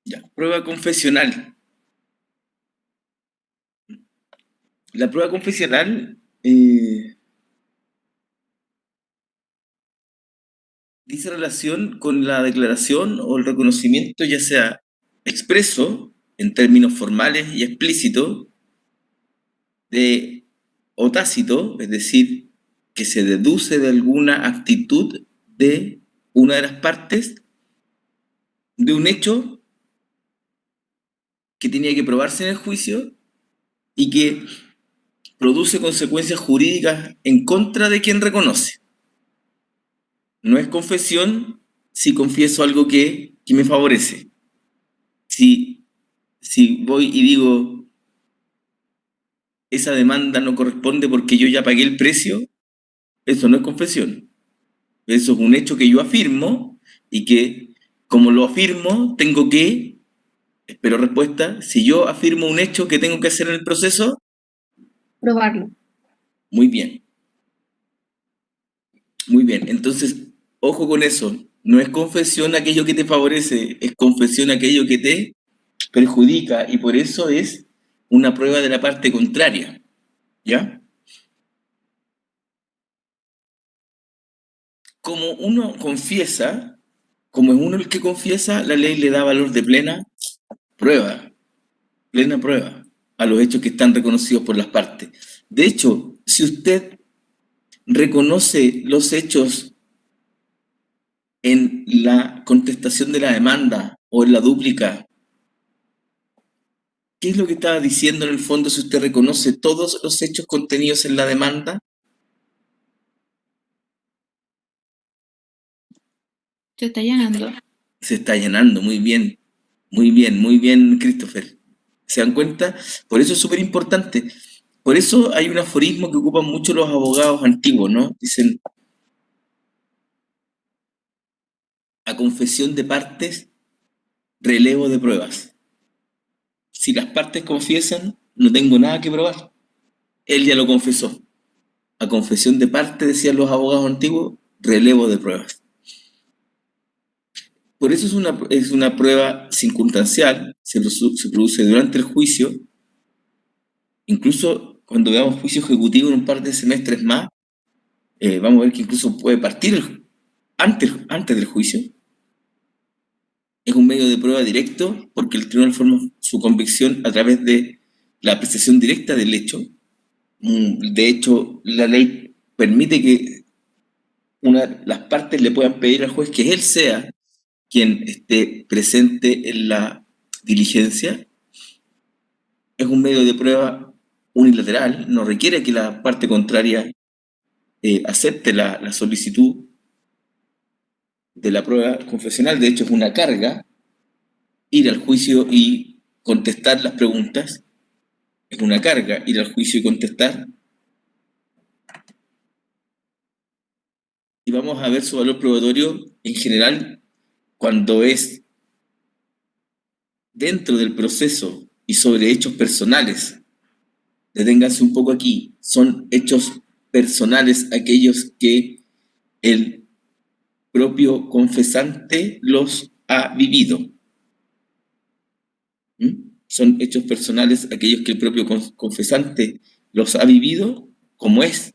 Ya, prueba confesional. La prueba confesional dice relación con la declaración o el reconocimiento, ya sea expreso, en términos formales y explícitos, de, o tácito, es decir, que se deduce de alguna actitud de una de las partes, de un hecho que tenía que probarse en el juicio y que produce consecuencias jurídicas en contra de quien reconoce. No es confesión si confieso algo que me favorece. Si, si voy y digo, esa demanda no corresponde porque yo ya pagué el precio, eso no es confesión. Eso es un hecho que yo afirmo y que, como lo afirmo, tengo que, espero respuesta, si yo afirmo un hecho que tengo que hacer en el proceso, Probarlo. muy bien, muy bien. Entonces, ojo con eso. No es confesión aquello que te favorece, es confesión aquello que te perjudica y por eso es una prueba de la parte contraria. ¿Ya? Como uno confiesa, como es uno el que confiesa, la ley le da valor de prueba, plena prueba a los hechos que están reconocidos por las partes. De hecho, si usted reconoce los hechos en la contestación de la demanda o en la dúplica, ¿qué es lo que estaba diciendo en el fondo si usted reconoce todos los hechos contenidos en la demanda? Se está llenando. Se está llenando, muy bien, muy bien, muy bien, Christopher. ¿Se dan cuenta? Por eso es súper importante. Por eso hay un aforismo que ocupan mucho los abogados antiguos, ¿no? Dicen, a confesión de partes, relevo de pruebas. Si las partes confiesan, no tengo nada que probar. Él ya lo confesó. A confesión de parte, decían los abogados antiguos, relevo de pruebas. Por eso es una prueba circunstancial, se produce durante el juicio, incluso cuando veamos juicio ejecutivo en un par de semestres más, vamos a ver que incluso puede partir antes del juicio. Es un medio de prueba directo porque el tribunal forma su convicción a través de la apreciación directa del hecho. De hecho, la ley permite que las partes le puedan pedir al juez que él sea quien esté presente en la diligencia. Es un medio de prueba unilateral, no requiere que la parte contraria acepte la solicitud de la prueba confesional. De hecho, es una carga ir al juicio y contestar las preguntas. Es una carga ir al juicio y contestar. Y vamos a ver su valor probatorio en general cuando es dentro del proceso y sobre hechos personales. Deténganse un poco aquí. Son hechos personales aquellos que el propio confesante los ha vivido. Son hechos personales aquellos que el propio confesante los ha vivido, como es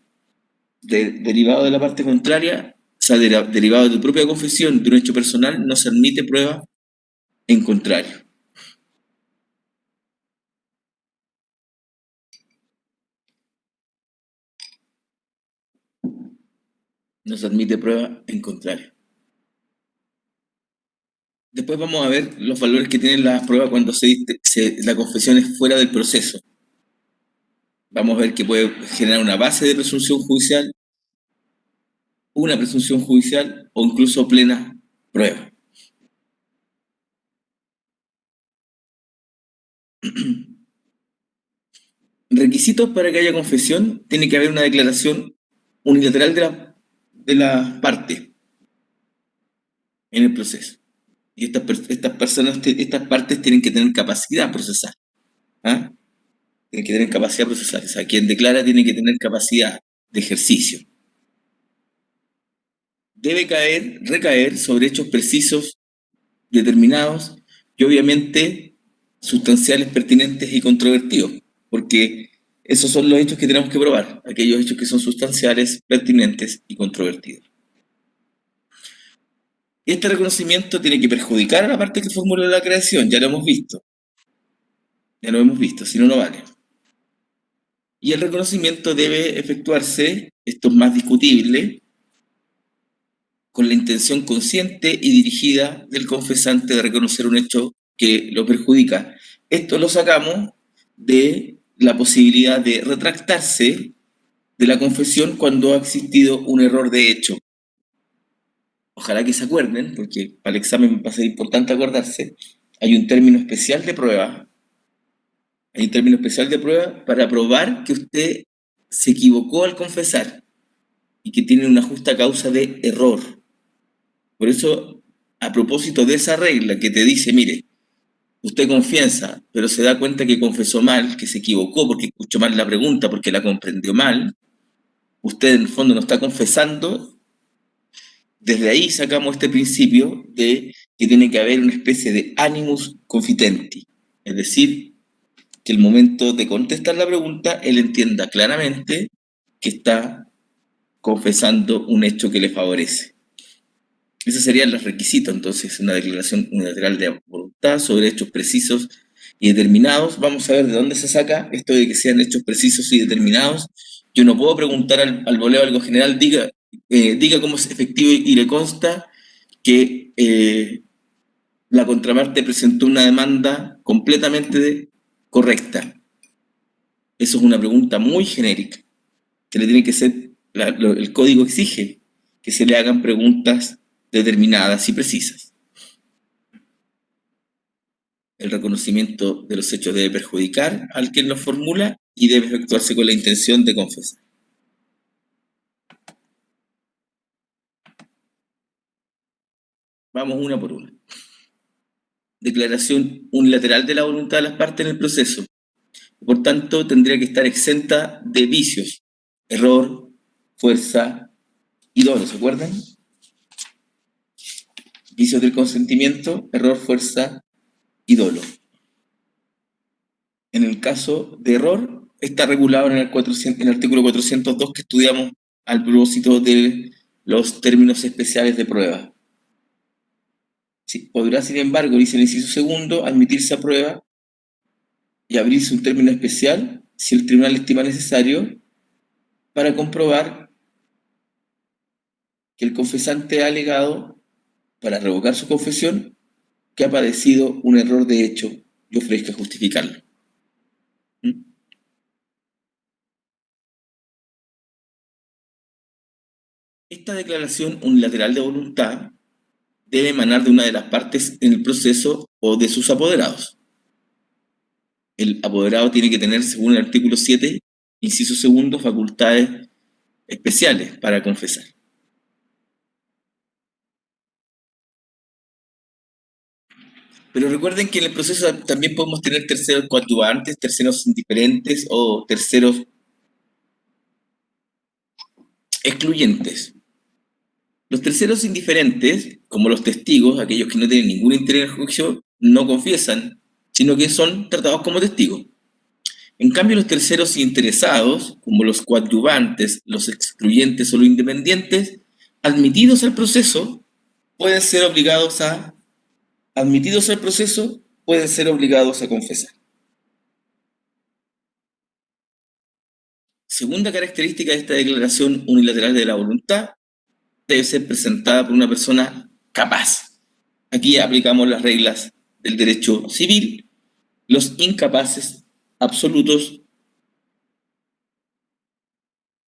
derivado de la parte contraria, o sea, derivado de tu propia confesión de un hecho personal, no se admite prueba en contrario. No se admite prueba en contrario. Después vamos a ver los valores que tiene la prueba cuando la confesión es fuera del proceso. Vamos a ver que puede generar una base de presunción judicial, una presunción judicial o incluso plena prueba. Requisitos para que haya confesión: tiene que haber una declaración unilateral de la parte en el proceso. Y estas partes tienen que tener capacidad procesal. ¿Ah? tiene que tener capacidad procesal. O sea, quien declara tiene que tener capacidad de ejercicio. Debe recaer sobre hechos precisos, determinados y obviamente sustanciales, pertinentes y controvertidos, porque esos son los hechos que tenemos que probar, aquellos hechos que son sustanciales, pertinentes y controvertidos. Este reconocimiento tiene que perjudicar a la parte que formula la creación, ya lo hemos visto. Ya lo hemos visto, si no, no vale. Y el reconocimiento debe efectuarse, esto es más discutible, con la intención consciente y dirigida del confesante de reconocer un hecho que lo perjudica. Esto lo sacamos de la posibilidad de retractarse de la confesión cuando ha existido un error de hecho. Ojalá que se acuerden, porque para el examen va a ser importante acordarse, hay un término especial de prueba. Hay un término especial de prueba para probar que usted se equivocó al confesar y que tiene una justa causa de error. Por eso, a propósito de esa regla que te dice, mire, usted confiesa, pero se da cuenta que confesó mal, que se equivocó porque escuchó mal la pregunta, porque la comprendió mal, usted en el fondo no está confesando. Desde ahí sacamos este principio de que tiene que haber una especie de animus confitendi, es decir, que el momento de contestar la pregunta, él entienda claramente que está confesando un hecho que le favorece. Esos serían los requisitos, entonces, una declaración unilateral de voluntad sobre hechos precisos y determinados. Vamos a ver de dónde se saca esto de que sean hechos precisos y determinados. Yo no puedo preguntar al voleo algo general, diga cómo es efectivo y le consta que la contraparte presentó una demanda completamente correcta. Eso es una pregunta muy genérica, que le tiene que ser, el código exige que se le hagan preguntas determinadas y precisas. El reconocimiento de los hechos debe perjudicar al quien los formula y debe efectuarse con la intención de confesar. Vamos una por una. Declaración unilateral de la voluntad de las partes en el proceso. Por tanto, tendría que estar exenta de vicios, error, fuerza y dolo, ¿se acuerdan? Vicios del consentimiento, error, fuerza y dolo. En el caso de error, está regulado en el artículo 402 que estudiamos al propósito de los términos especiales de prueba. Sí, podrá, sin embargo, dice el inciso segundo, admitirse a prueba y abrirse un término especial si el tribunal estima necesario para comprobar que el confesante ha alegado, para revocar su confesión, que ha padecido un error de hecho y ofrezca justificarlo. ¿Mm? Esta declaración unilateral de voluntad debe emanar de una de las partes en el proceso o de sus apoderados. El apoderado tiene que tener, según el artículo 7, inciso segundo, facultades especiales para confesar. Pero recuerden que en el proceso también podemos tener terceros coadyuvantes, terceros indiferentes o terceros excluyentes. Los terceros indiferentes, como los testigos, aquellos que no tienen ningún interés en el juicio, no confiesan, sino que son tratados como testigos. En cambio, los terceros interesados, como los coadyuvantes, los excluyentes o los independientes, admitidos al proceso, pueden ser obligados a confesar. Segunda característica de esta declaración unilateral de la voluntad, debe ser presentada por una persona capaz. Aquí aplicamos las reglas del derecho civil. Los incapaces absolutos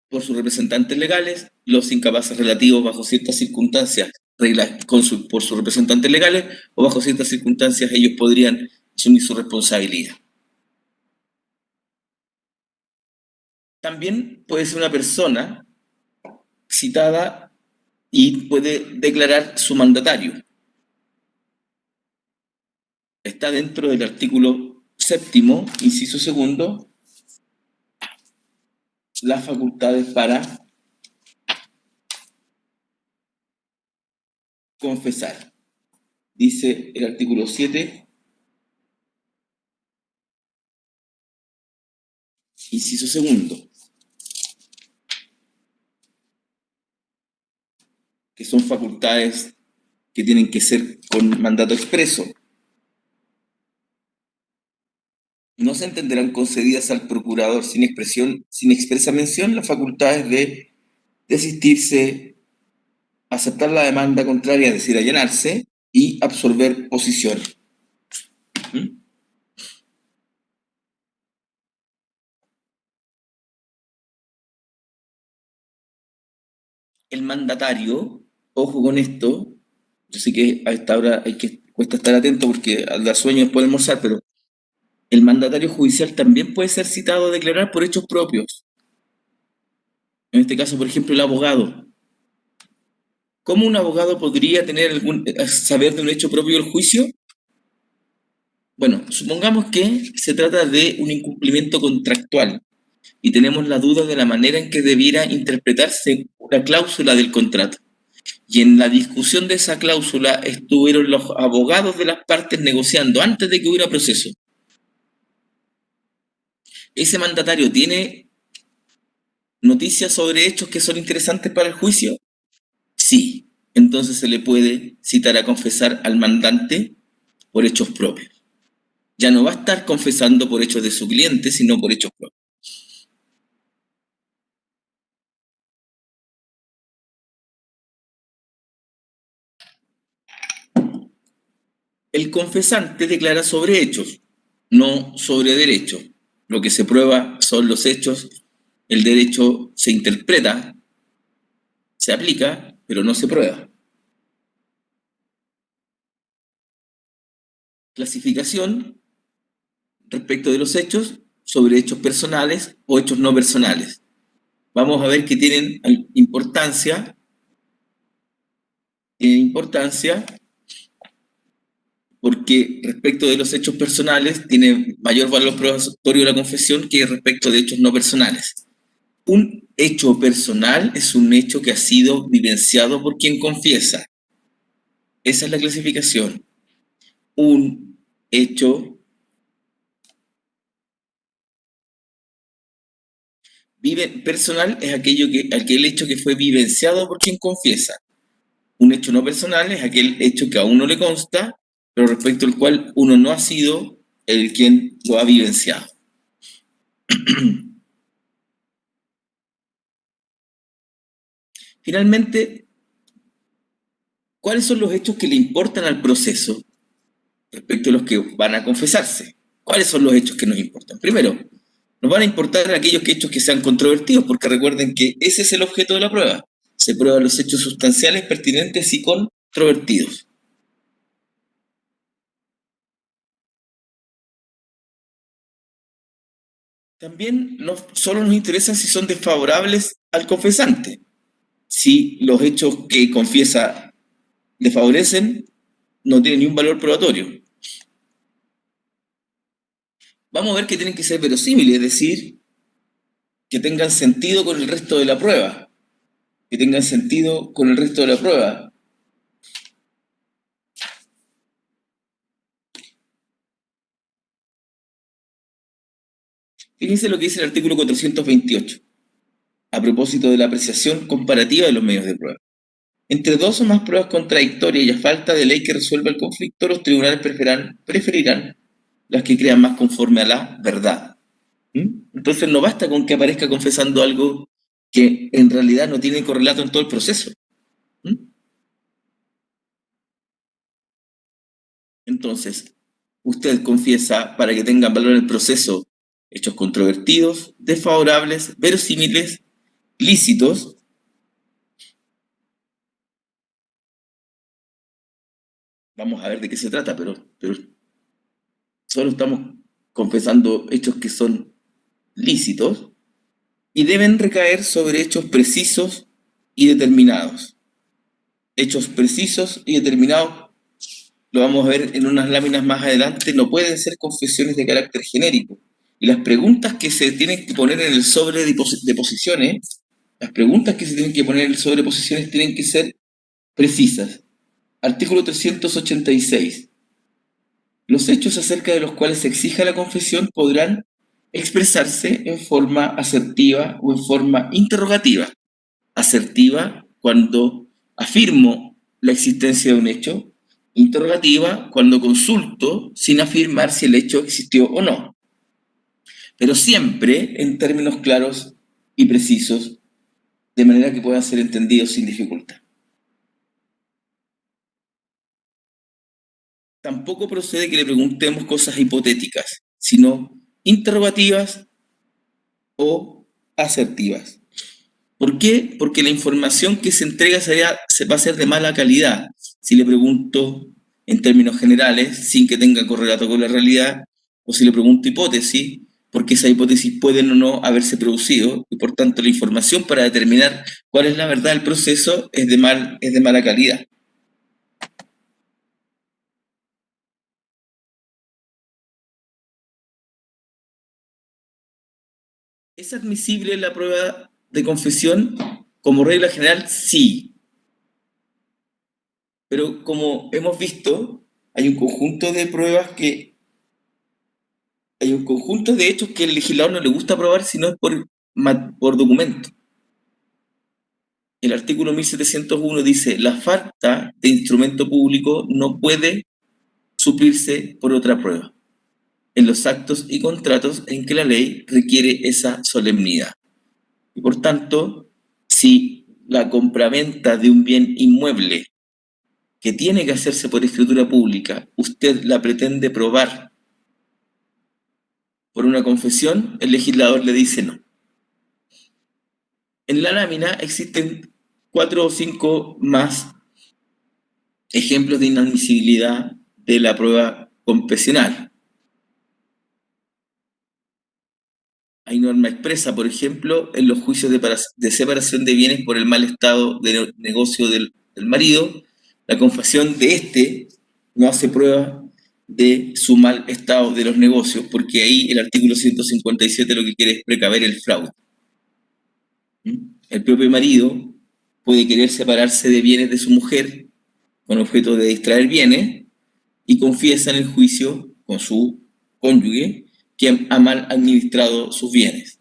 por sus representantes legales, los incapaces relativos bajo ciertas circunstancias, por sus representantes legales, o bajo ciertas circunstancias ellos podrían asumir su responsabilidad. También puede ser una persona citada y puede declarar su mandatario. Está dentro del artículo séptimo, inciso segundo, las facultades para confesar. Dice el artículo 7, inciso segundo, que son facultades que tienen que ser con mandato expreso. No se entenderán concedidas al procurador sin expresa mención las facultades de desistirse, aceptar la demanda contraria, es decir, allanarse, y absolver posición. ¿Mm? El mandatario, ojo con esto, yo sé que a esta hora cuesta estar atento porque da sueño después de almorzar, pero el mandatario judicial también puede ser citado a declarar por hechos propios. En este caso, por ejemplo, el abogado. ¿Cómo un abogado podría saber de un hecho propio del juicio? Bueno, supongamos que se trata de un incumplimiento contractual y tenemos la duda de la manera en que debiera interpretarse una cláusula del contrato. Y en la discusión de esa cláusula estuvieron los abogados de las partes negociando antes de que hubiera proceso. ¿Ese mandatario tiene noticias sobre hechos que son interesantes para el juicio? Sí. Entonces se le puede citar a confesar al mandante por hechos propios. Ya no va a estar confesando por hechos de su cliente, sino por hechos propios. El confesante declara sobre hechos, no sobre derecho. Lo que se prueba son los hechos, el derecho se interpreta, se aplica, pero no se prueba. Clasificación respecto de los hechos sobre hechos personales o hechos no personales. Vamos a ver que tienen importancia porque respecto de los hechos personales tiene mayor valor probatorio la confesión que respecto de hechos no personales. Un hecho personal es un hecho que ha sido vivenciado por quien confiesa. Esa es la clasificación. Un hecho personal es aquel hecho que fue vivenciado por quien confiesa. Un hecho no personal es aquel hecho que a uno le consta, pero respecto al cual uno no ha sido el quien lo ha vivenciado. Finalmente, ¿cuáles son los hechos que le importan al proceso respecto a los que van a confesarse? ¿Cuáles son los hechos que nos importan? Primero, nos van a importar aquellos hechos que sean controvertidos, porque recuerden que ese es el objeto de la prueba. Se prueban los hechos sustanciales, pertinentes y controvertidos. También solo nos interesa si son desfavorables al confesante. Si los hechos que confiesa le favorecen, no tienen ni un valor probatorio. Vamos a ver que tienen que ser verosímiles, es decir, que tengan sentido con el resto de la prueba. Que tengan sentido con el resto de la prueba. Fíjense lo que dice el artículo 428, a propósito de la apreciación comparativa de los medios de prueba. Entre dos o más pruebas contradictorias y a falta de ley que resuelva el conflicto, los tribunales preferirán las que crean más conforme a la verdad. Entonces no basta con que aparezca confesando algo que en realidad no tiene correlato en todo el proceso. Entonces, usted confiesa para que tengan valor en el proceso hechos controvertidos, desfavorables, verosímiles, lícitos. Vamos a ver de qué se trata, pero solo estamos confesando hechos que son lícitos y deben recaer sobre hechos precisos y determinados. Hechos precisos y determinados, lo vamos a ver en unas láminas más adelante, no pueden ser confesiones de carácter genérico. Y las preguntas que se tienen que poner en el sobre de posiciones, las preguntas que se tienen que poner en el sobre de posiciones tienen que ser precisas. Artículo 386. Los hechos acerca de los cuales se exija la confesión podrán expresarse en forma asertiva o en forma interrogativa. Asertiva cuando afirmo la existencia de un hecho, interrogativa cuando consulto sin afirmar si el hecho existió o no, pero siempre en términos claros y precisos, de manera que puedan ser entendidos sin dificultad. Tampoco procede que le preguntemos cosas hipotéticas, sino interrogativas o asertivas. ¿Por qué? Porque la información que se entrega se va a ser de mala calidad. Si le pregunto en términos generales, sin que tenga correlato con la realidad, o si le pregunto hipótesis, porque esas hipótesis pueden o no haberse producido, y por tanto la información para determinar cuál es la verdad del proceso es de mala calidad. ¿Es admisible la prueba de confesión? Como regla general, sí. Pero como hemos visto, hay un conjunto de pruebas hay un conjunto de hechos que al legislador no le gusta probar si no es por documento. El artículo 1701 dice, la falta de instrumento público no puede suplirse por otra prueba en los actos y contratos en que la ley requiere esa solemnidad. Y por tanto, si la compraventa de un bien inmueble que tiene que hacerse por escritura pública, usted la pretende probar por una confesión, el legislador le dice no. En la lámina existen 4 o 5 más ejemplos de inadmisibilidad de la prueba confesional. Hay norma expresa, por ejemplo, en los juicios de separación de bienes por el mal estado de negocio del marido, la confesión de este no hace prueba de su mal estado de los negocios, porque ahí el artículo 157 lo que quiere es precaver el fraude. El propio marido puede querer separarse de bienes de su mujer con objeto de distraer bienes y confiesa en el juicio con su cónyuge que ha mal administrado sus bienes.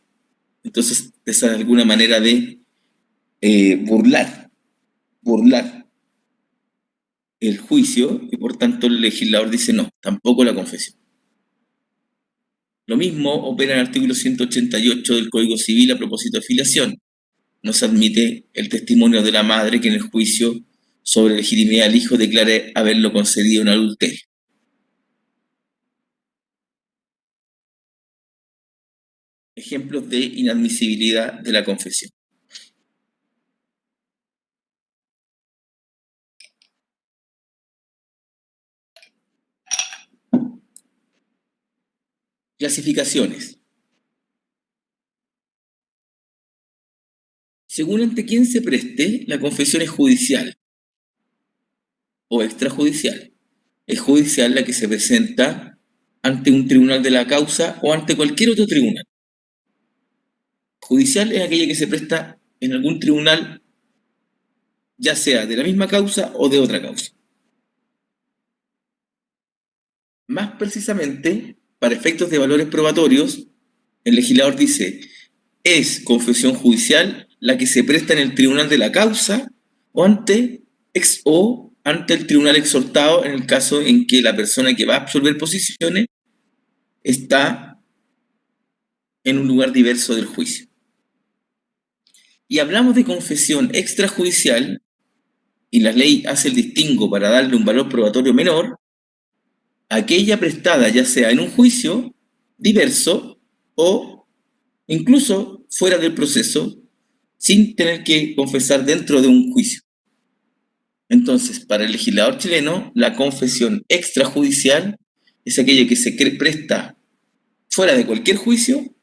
Entonces, esa es alguna manera de burlar el juicio y por tanto el legislador dice no, tampoco la confesión. Lo mismo opera en el artículo 188 del Código Civil a propósito de filiación. No se admite el testimonio de la madre que en el juicio sobre legitimidad del hijo declare haberlo concedido en adulterio. Ejemplos de inadmisibilidad de la confesión. Clasificaciones. Según ante quién se preste, la confesión es judicial o extrajudicial. Es judicial la que se presenta ante un tribunal de la causa o ante cualquier otro tribunal. Judicial es aquella que se presta en algún tribunal, ya sea de la misma causa o de otra causa. Más precisamente, para efectos de valores probatorios, el legislador dice, es confesión judicial la que se presta en el tribunal de la causa o ante el tribunal exhortado en el caso en que la persona que va a absolver posiciones está en un lugar diverso del juicio. Y hablamos de confesión extrajudicial, y la ley hace el distingo para darle un valor probatorio menor, aquella prestada ya sea en un juicio diverso o incluso fuera del proceso, sin tener que confesar dentro de un juicio. Entonces, para el legislador chileno, la confesión extrajudicial es aquella que se presta fuera de cualquier juicio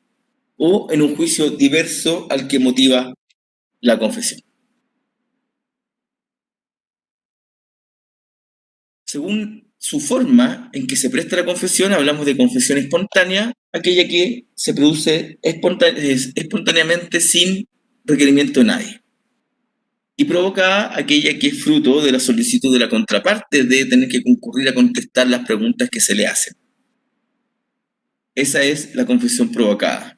o en un juicio diverso al que motiva la confesión. Según su forma en que se presta la confesión, hablamos de confesión espontánea, aquella que se produce espontáneamente sin requerimiento de nadie. Y provocada aquella que es fruto de la solicitud de la contraparte de tener que concurrir a contestar las preguntas que se le hacen. Esa es la confesión provocada.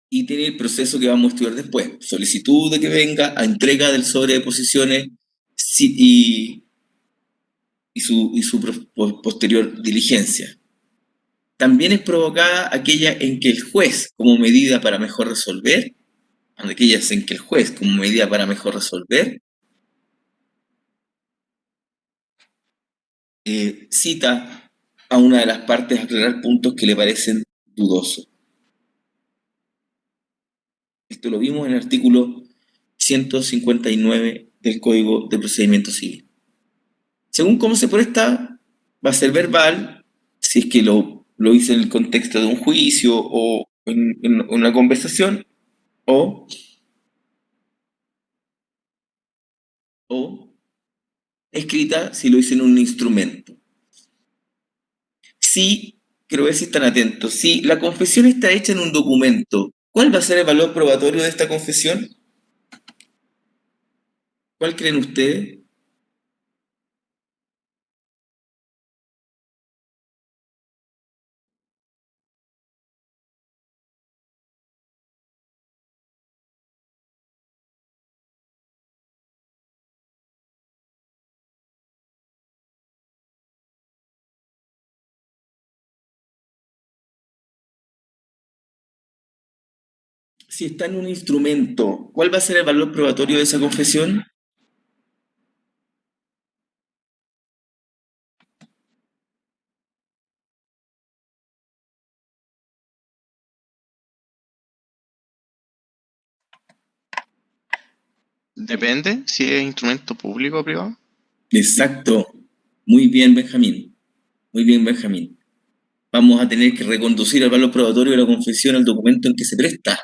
Y tiene el proceso que vamos a estudiar después. Solicitud de que venga, a entrega del sobre de posiciones y su posterior diligencia. También es provocada aquella en que el juez, como medida para mejor resolver, aquellas en que el juez, como medida para mejor resolver, cita a una de las partes a aclarar puntos que le parecen dudosos. Esto lo vimos en el artículo 159 del Código de Procedimiento Civil. Según cómo se presta, va a ser verbal, si es que lo hice en el contexto de un juicio o en una conversación, o escrita si lo hice en un instrumento. Si, quiero ver si están atentos, si la confesión está hecha en un documento, ¿cuál va a ser el valor probatorio de esta confesión? ¿Cuál creen ustedes? Si está en un instrumento, ¿cuál va a ser el valor probatorio de esa confesión? Depende si es instrumento público o privado. Exacto. Muy bien, Benjamín. Muy bien, Benjamín. Vamos a tener que reconducir el valor probatorio de la confesión al documento en que se presta.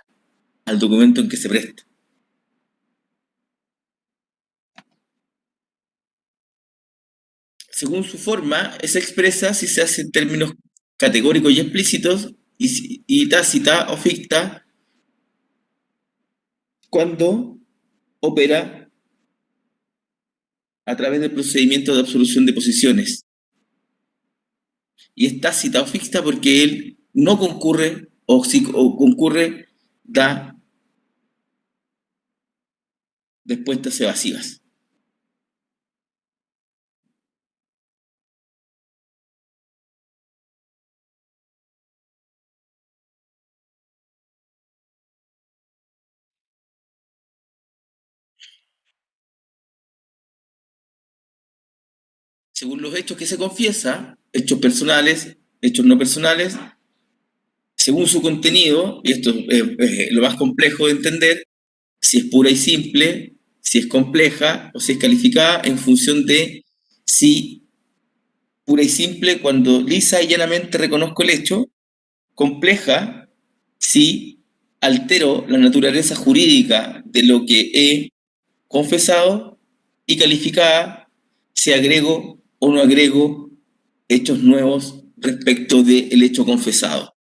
Al documento en que se presta. Según su forma, es expresa si se hace en términos categóricos y explícitos y tácita o ficta cuando opera a través del procedimiento de absolución de posiciones. Y es tácita o ficta porque él no concurre o si concurre da respuestas evasivas. Según los hechos que se confiesa, hechos personales, hechos no personales, según su contenido, y esto es lo más complejo de entender, si es pura y simple, si es compleja o si es calificada en función de si pura y simple cuando lisa y llanamente reconozco el hecho, compleja si altero la naturaleza jurídica de lo que he confesado y calificada si agrego o no agrego hechos nuevos respecto del hecho confesado.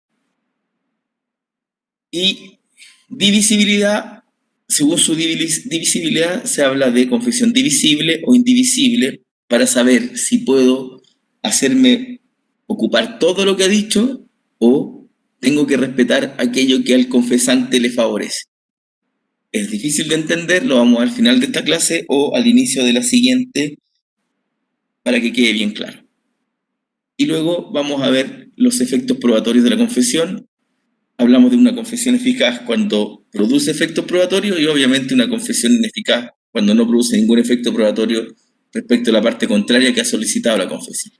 Y divisibilidad, según su divisibilidad, se habla de confesión divisible o indivisible para saber si puedo hacerme ocupar todo lo que ha dicho o tengo que respetar aquello que al confesante le favorece. Es difícil de entender, lo vamos al final de esta clase o al inicio de la siguiente para que quede bien claro. Y luego vamos a ver los efectos probatorios de la confesión. Hablamos de una confesión eficaz cuando produce efectos probatorios y obviamente una confesión ineficaz cuando no produce ningún efecto probatorio respecto a la parte contraria que ha solicitado la confesión.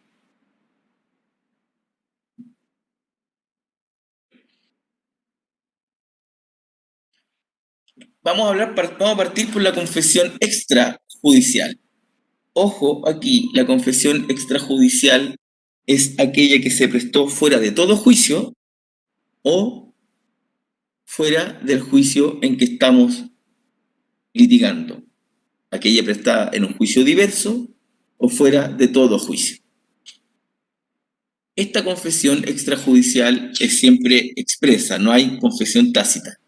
Vamos a partir por la confesión extrajudicial. Ojo, aquí la confesión extrajudicial es aquella que se prestó fuera de todo juicio o fuera del juicio en que estamos litigando. Aquella prestada en un juicio diverso o fuera de todo juicio. Esta confesión extrajudicial es siempre expresa, no hay confesión tácita.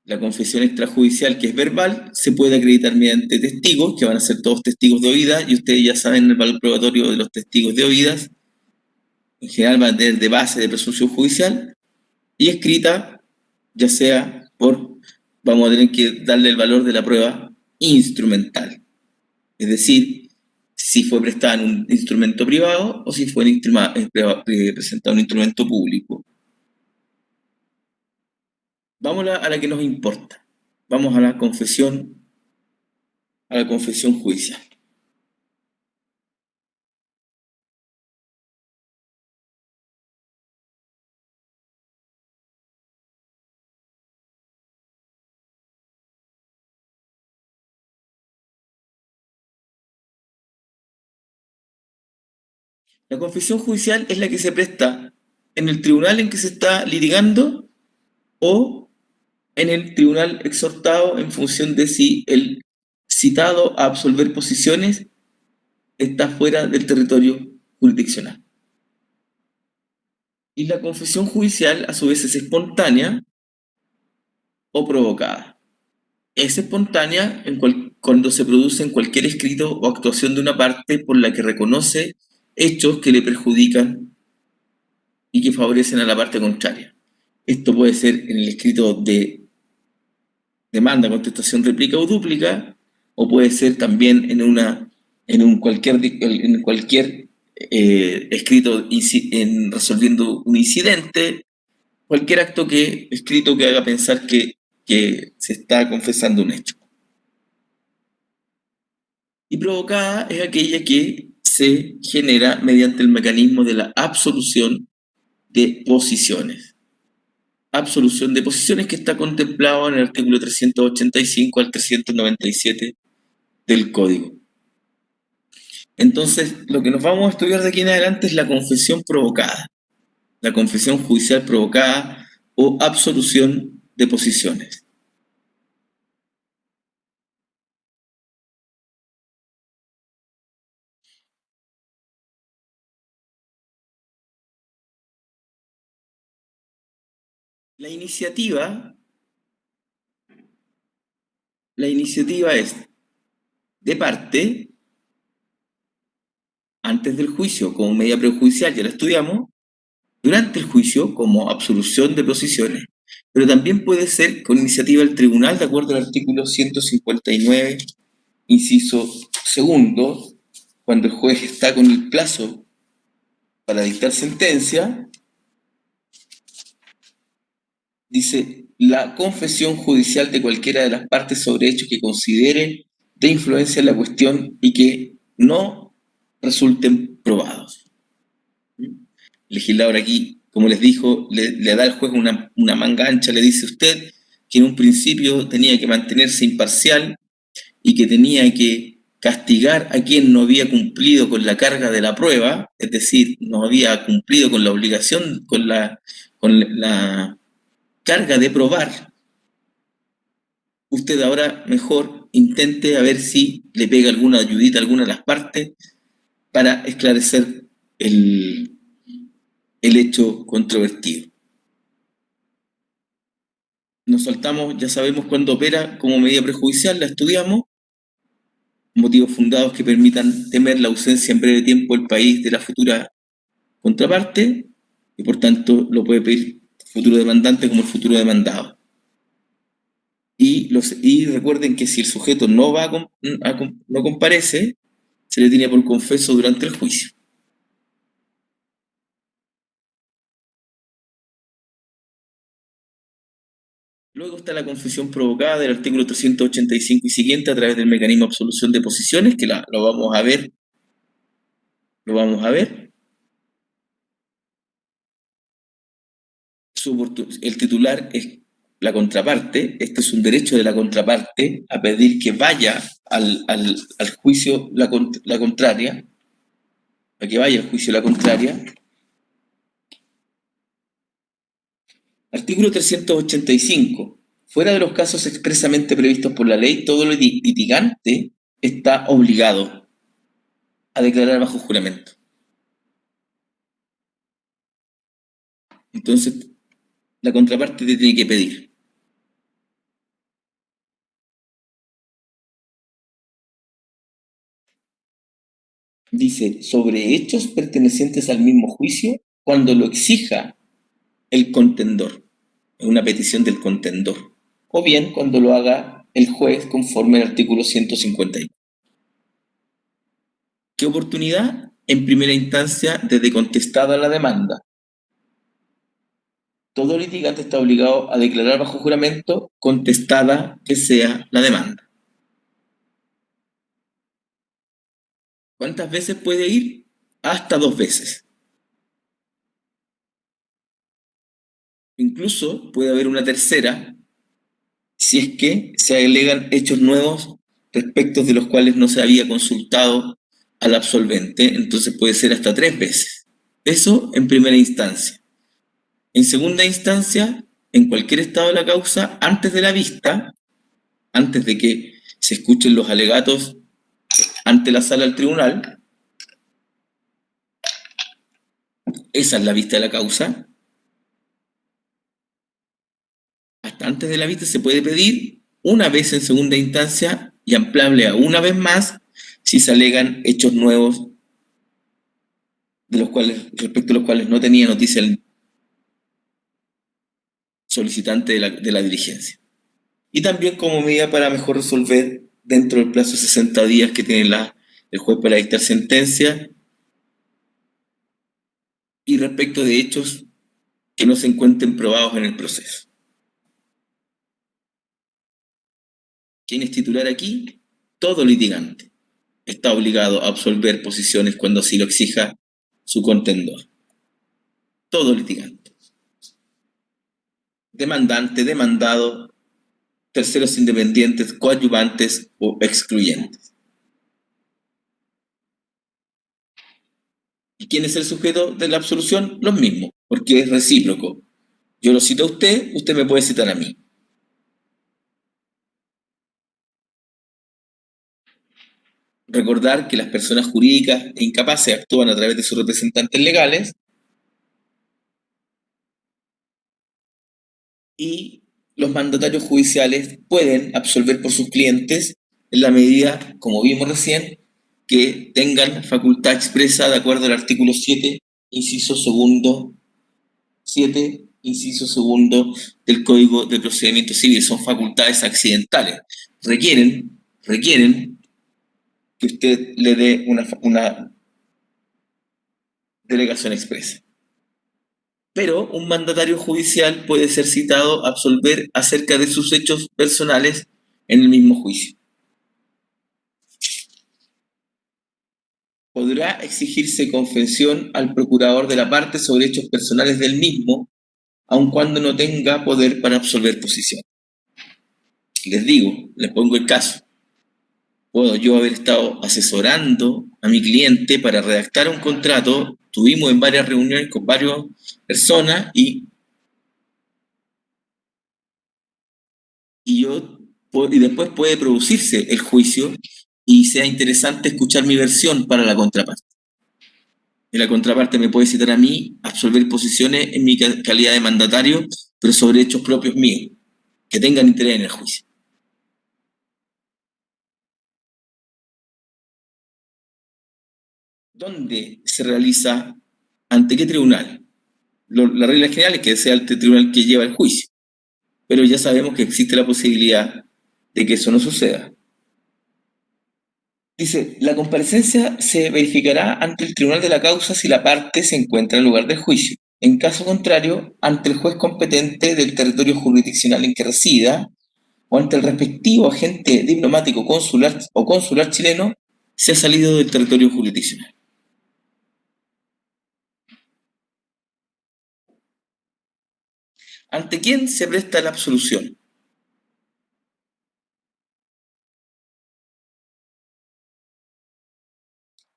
La confesión extrajudicial, que es verbal, se puede acreditar mediante testigos, que van a ser todos testigos de oídas, y ustedes ya saben el valor probatorio de los testigos de oídas. En general va a tener de base de presunción judicial, y escrita, ya sea vamos a tener que darle el valor de la prueba instrumental. Es decir, si fue prestada en un instrumento privado o si fue presentado en un instrumento público. Vamos a la que nos importa. Vamos a la confesión judicial. La confesión judicial es la que se presta en el tribunal en que se está litigando o en el tribunal exhortado en función de si el citado a absolver posiciones está fuera del territorio jurisdiccional. Y la confesión judicial a su vez es espontánea o provocada. Es espontánea cuando se produce en cualquier escrito o actuación de una parte por la que reconoce hechos que le perjudican y que favorecen a la parte contraria. Esto puede ser en el escrito de demanda, contestación, réplica o dúplica, o puede ser también en cualquier escrito resolviendo un incidente, cualquier escrito que haga pensar que se está confesando un hecho. Y provocada es aquella que se genera mediante el mecanismo de la absolución de posiciones. Absolución de posiciones que está contemplado en el artículo 385 al 397 del Código. Entonces, lo que nos vamos a estudiar de aquí en adelante es la confesión provocada, la confesión judicial provocada o absolución de posiciones. La iniciativa es de parte antes del juicio como medida prejudicial, ya la estudiamos, durante el juicio como absolución de posiciones, pero también puede ser con iniciativa del tribunal de acuerdo al artículo 159, inciso segundo, cuando el juez está con el plazo para dictar sentencia, dice la confesión judicial de cualquiera de las partes sobre hechos que considere de influencia en la cuestión y que no resulten probados. El legislador aquí, como les dijo, le da al juez una manga ancha, le dice usted que en un principio tenía que mantenerse imparcial y que tenía que castigar a quien no había cumplido con la carga de la prueba, es decir, no había cumplido con la obligación, con la carga de probar. Usted ahora mejor intente a ver si le pega alguna ayudita a alguna de las partes para esclarecer el hecho controvertido. Nos saltamos, ya sabemos cuándo opera como medida prejudicial, la estudiamos. Motivos fundados que permitan temer la ausencia en breve tiempo del país de la futura contraparte, y por tanto lo puede pedir el futuro demandante como el futuro demandado. Y recuerden que si el sujeto no comparece, se le tiene por confeso durante el juicio. Luego está la confesión provocada del artículo 385 y siguiente a través del mecanismo de absolución de posiciones, que lo vamos a ver. El titular es la contraparte, este es un derecho de la contraparte a pedir que vaya al juicio la contraria, a que vaya al juicio la contraria. Artículo 385. Fuera de los casos expresamente previstos por la ley, todo litigante está obligado a declarar bajo juramento. Entonces, la contraparte te tiene que pedir. Dice, sobre hechos pertenecientes al mismo juicio, cuando lo exija el contendor, es una petición del contendor, o bien cuando lo haga el juez conforme al artículo 150. ¿Qué oportunidad? En primera instancia, desde contestada la demanda. Todo litigante está obligado a declarar bajo juramento, contestada que sea la demanda. ¿Cuántas veces puede ir? Hasta 2 veces. Incluso puede haber una tercera si es que se alegan hechos nuevos respecto de los cuales no se había consultado al absolvente, entonces puede ser hasta 3 veces. Eso en primera instancia. En segunda instancia, en cualquier estado de la causa, antes de la vista, antes de que se escuchen los alegatos ante la sala del tribunal, esa es la vista de la causa. Hasta antes de la vista se puede pedir una vez en segunda instancia y ampliable a una vez más si se alegan hechos nuevos respecto a los cuales no tenía noticia el solicitante de la diligencia. Y también como medida para mejor resolver dentro del plazo de 60 días que tiene el juez para dictar sentencia y respecto de hechos que no se encuentren probados en el proceso. ¿Quién es titular aquí? Todo litigante está obligado a absolver posiciones cuando así lo exija su contendor. Todo litigante. Demandante, demandado, terceros independientes, coadyuvantes o excluyentes. ¿Y quién es el sujeto de la absolución? Los mismos, porque es recíproco. Yo lo cito a usted, usted me puede citar a mí. Recordar que las personas jurídicas e incapaces actúan a través de sus representantes legales y los mandatarios judiciales pueden absolver por sus clientes en la medida, como vimos recién, que tengan facultad expresa de acuerdo al artículo 7, inciso segundo, 7, inciso segundo del Código de Procedimiento Civil. Son facultades accidentales. Requieren que usted le dé una delegación expresa. Pero un mandatario judicial puede ser citado a absolver acerca de sus hechos personales en el mismo juicio. Podrá exigirse confesión al procurador de la parte sobre hechos personales del mismo, aun cuando no tenga poder para absolver posición. Les digo, les pongo el caso. Puedo yo haber estado asesorando a mi cliente para redactar un contrato, tuvimos en varias reuniones con varias personas y después puede producirse el juicio y sea interesante escuchar mi versión para la contraparte. Y la contraparte me puede citar a mí, absolver posiciones en mi calidad de mandatario, pero sobre hechos propios míos, que tengan interés en el juicio. ¿Dónde se realiza? ¿Ante qué tribunal? La regla general es que sea el tribunal que lleva el juicio, pero ya sabemos que existe la posibilidad de que eso no suceda. Dice, la comparecencia se verificará ante el tribunal de la causa si la parte se encuentra en el lugar del juicio. En caso contrario, ante el juez competente del territorio jurisdiccional en que resida o ante el respectivo agente diplomático consular o consular chileno si ha salido del territorio jurisdiccional. ¿Ante quién se presta la absolución?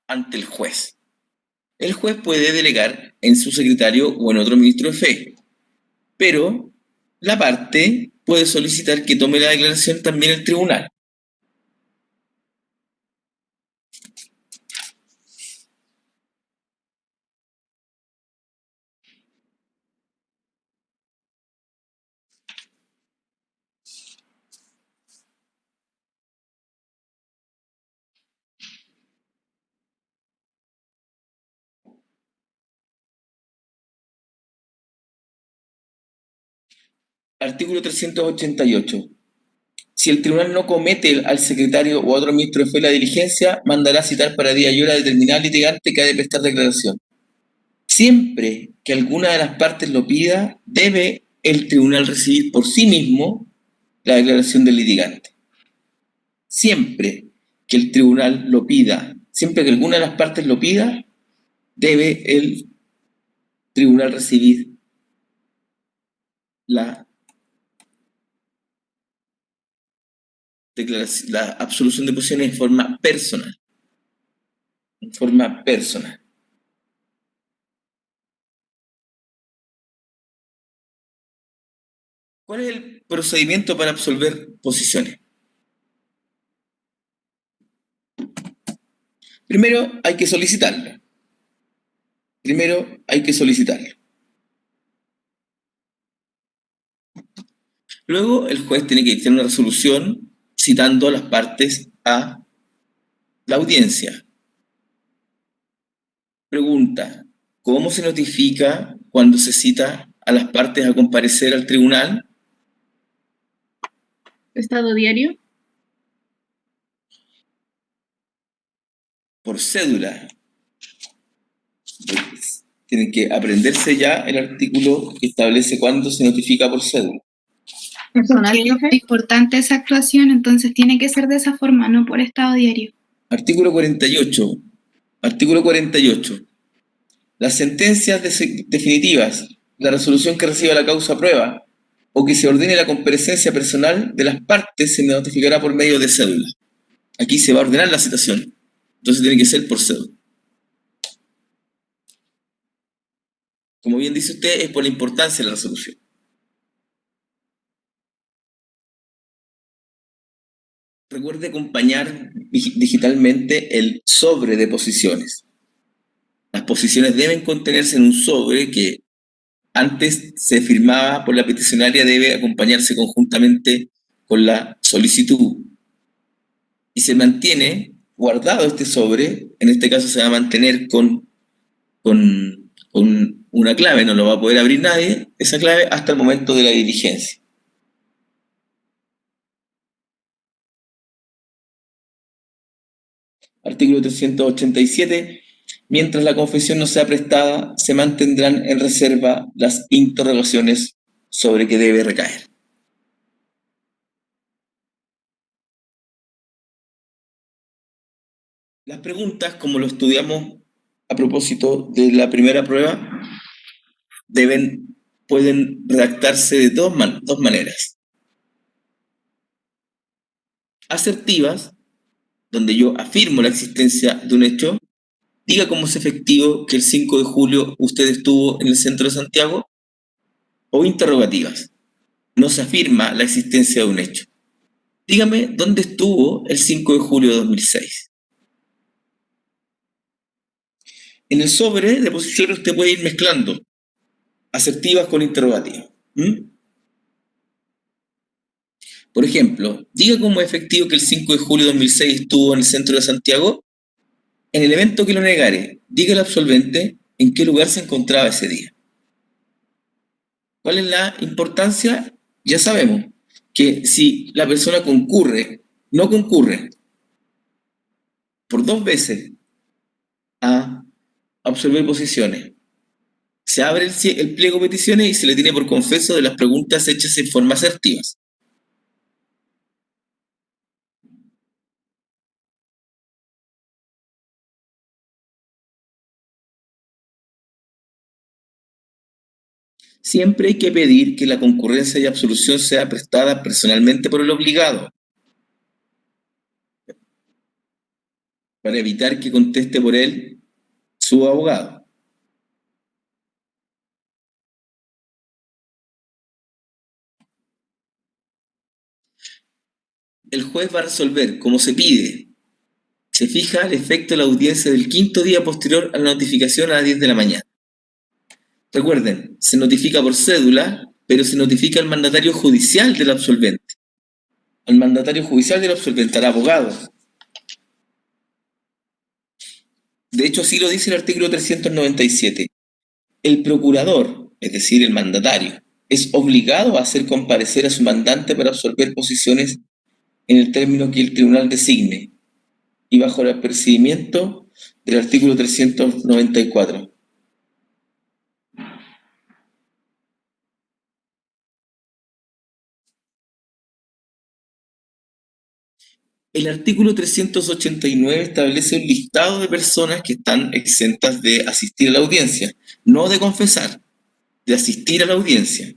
Ante el juez. El juez puede delegar en su secretario o en otro ministro de fe, pero la parte puede solicitar que tome la declaración también el tribunal. Artículo 388. Si el tribunal no comete al secretario o a otro ministro de fe la diligencia, mandará citar para día y hora determinada al litigante que ha de prestar declaración. Siempre que alguna de las partes lo pida, debe el tribunal recibir por sí mismo la declaración del litigante. Siempre que el tribunal lo pida, siempre que alguna de las partes lo pida, debe el tribunal recibir la declaración, la absolución de posiciones en forma personal. En forma personal. ¿Cuál es el procedimiento para absolver posiciones? Primero hay que solicitarlo. Luego el juez tiene que dictar una resolución citando a las partes a la audiencia. Pregunta: ¿cómo se notifica cuando se cita a las partes a comparecer al tribunal? Estado diario. Por cédula. Tienen que aprenderse ya el artículo que establece cuándo se notifica por cédula. Personal, profe. Es importante esa actuación, entonces tiene que ser de esa forma, no por estado diario. Artículo 48. Artículo 48. Las sentencias definitivas, la resolución que reciba la causa prueba o que se ordene la comparecencia personal de las partes se notificará por medio de cédula. Aquí se va a ordenar la citación, entonces tiene que ser por cédula. Como bien dice usted, es por la importancia de la resolución. Recuerde acompañar digitalmente el sobre de posiciones. Las posiciones deben contenerse en un sobre que antes se firmaba por la peticionaria, debe acompañarse conjuntamente con la solicitud. Y se mantiene guardado este sobre, en este caso se va a mantener con una clave, no lo va a poder abrir nadie, esa clave hasta el momento de la diligencia. Artículo 387. Mientras la confesión no sea prestada, se mantendrán en reserva las interrogaciones sobre que debe recaer. Las preguntas, como lo estudiamos a propósito de la primera prueba, pueden redactarse de dos maneras. Asertivas, donde yo afirmo la existencia de un hecho. Diga cómo es efectivo que el 5 de julio usted estuvo en el centro de Santiago. O interrogativas. No se afirma la existencia de un hecho. Dígame dónde estuvo el 5 de julio de 2006. En el sobre de posiciones usted puede ir mezclando asertivas con interrogativas. Por ejemplo, diga cómo es efectivo que el 5 de julio de 2006 estuvo en el centro de Santiago. En el evento que lo negare, diga al absolvente en qué lugar se encontraba ese día. ¿Cuál es la importancia? Ya sabemos que si la persona no concurre por 2 veces a absolver posiciones, se abre el pliego de peticiones y se le tiene por confeso de las preguntas hechas en forma asertivas. Siempre hay que pedir que la concurrencia y absolución sea prestada personalmente por el obligado, para evitar que conteste por él su abogado. el juez va a resolver como se pide. Se fija el efecto de la audiencia del 5.º día posterior a la notificación a las 10 de la mañana. Recuerden, se notifica por cédula, pero se notifica al mandatario judicial del absolvente. Al mandatario judicial del absolvente, al abogado. De hecho, así lo dice el artículo 397. El procurador, es decir, el mandatario, es obligado a hacer comparecer a su mandante para absolver posiciones en el término que el tribunal designe y bajo el apercibimiento del artículo 394. El artículo 389 establece un listado de personas que están exentas de asistir a la audiencia, no de confesar, de asistir a la audiencia.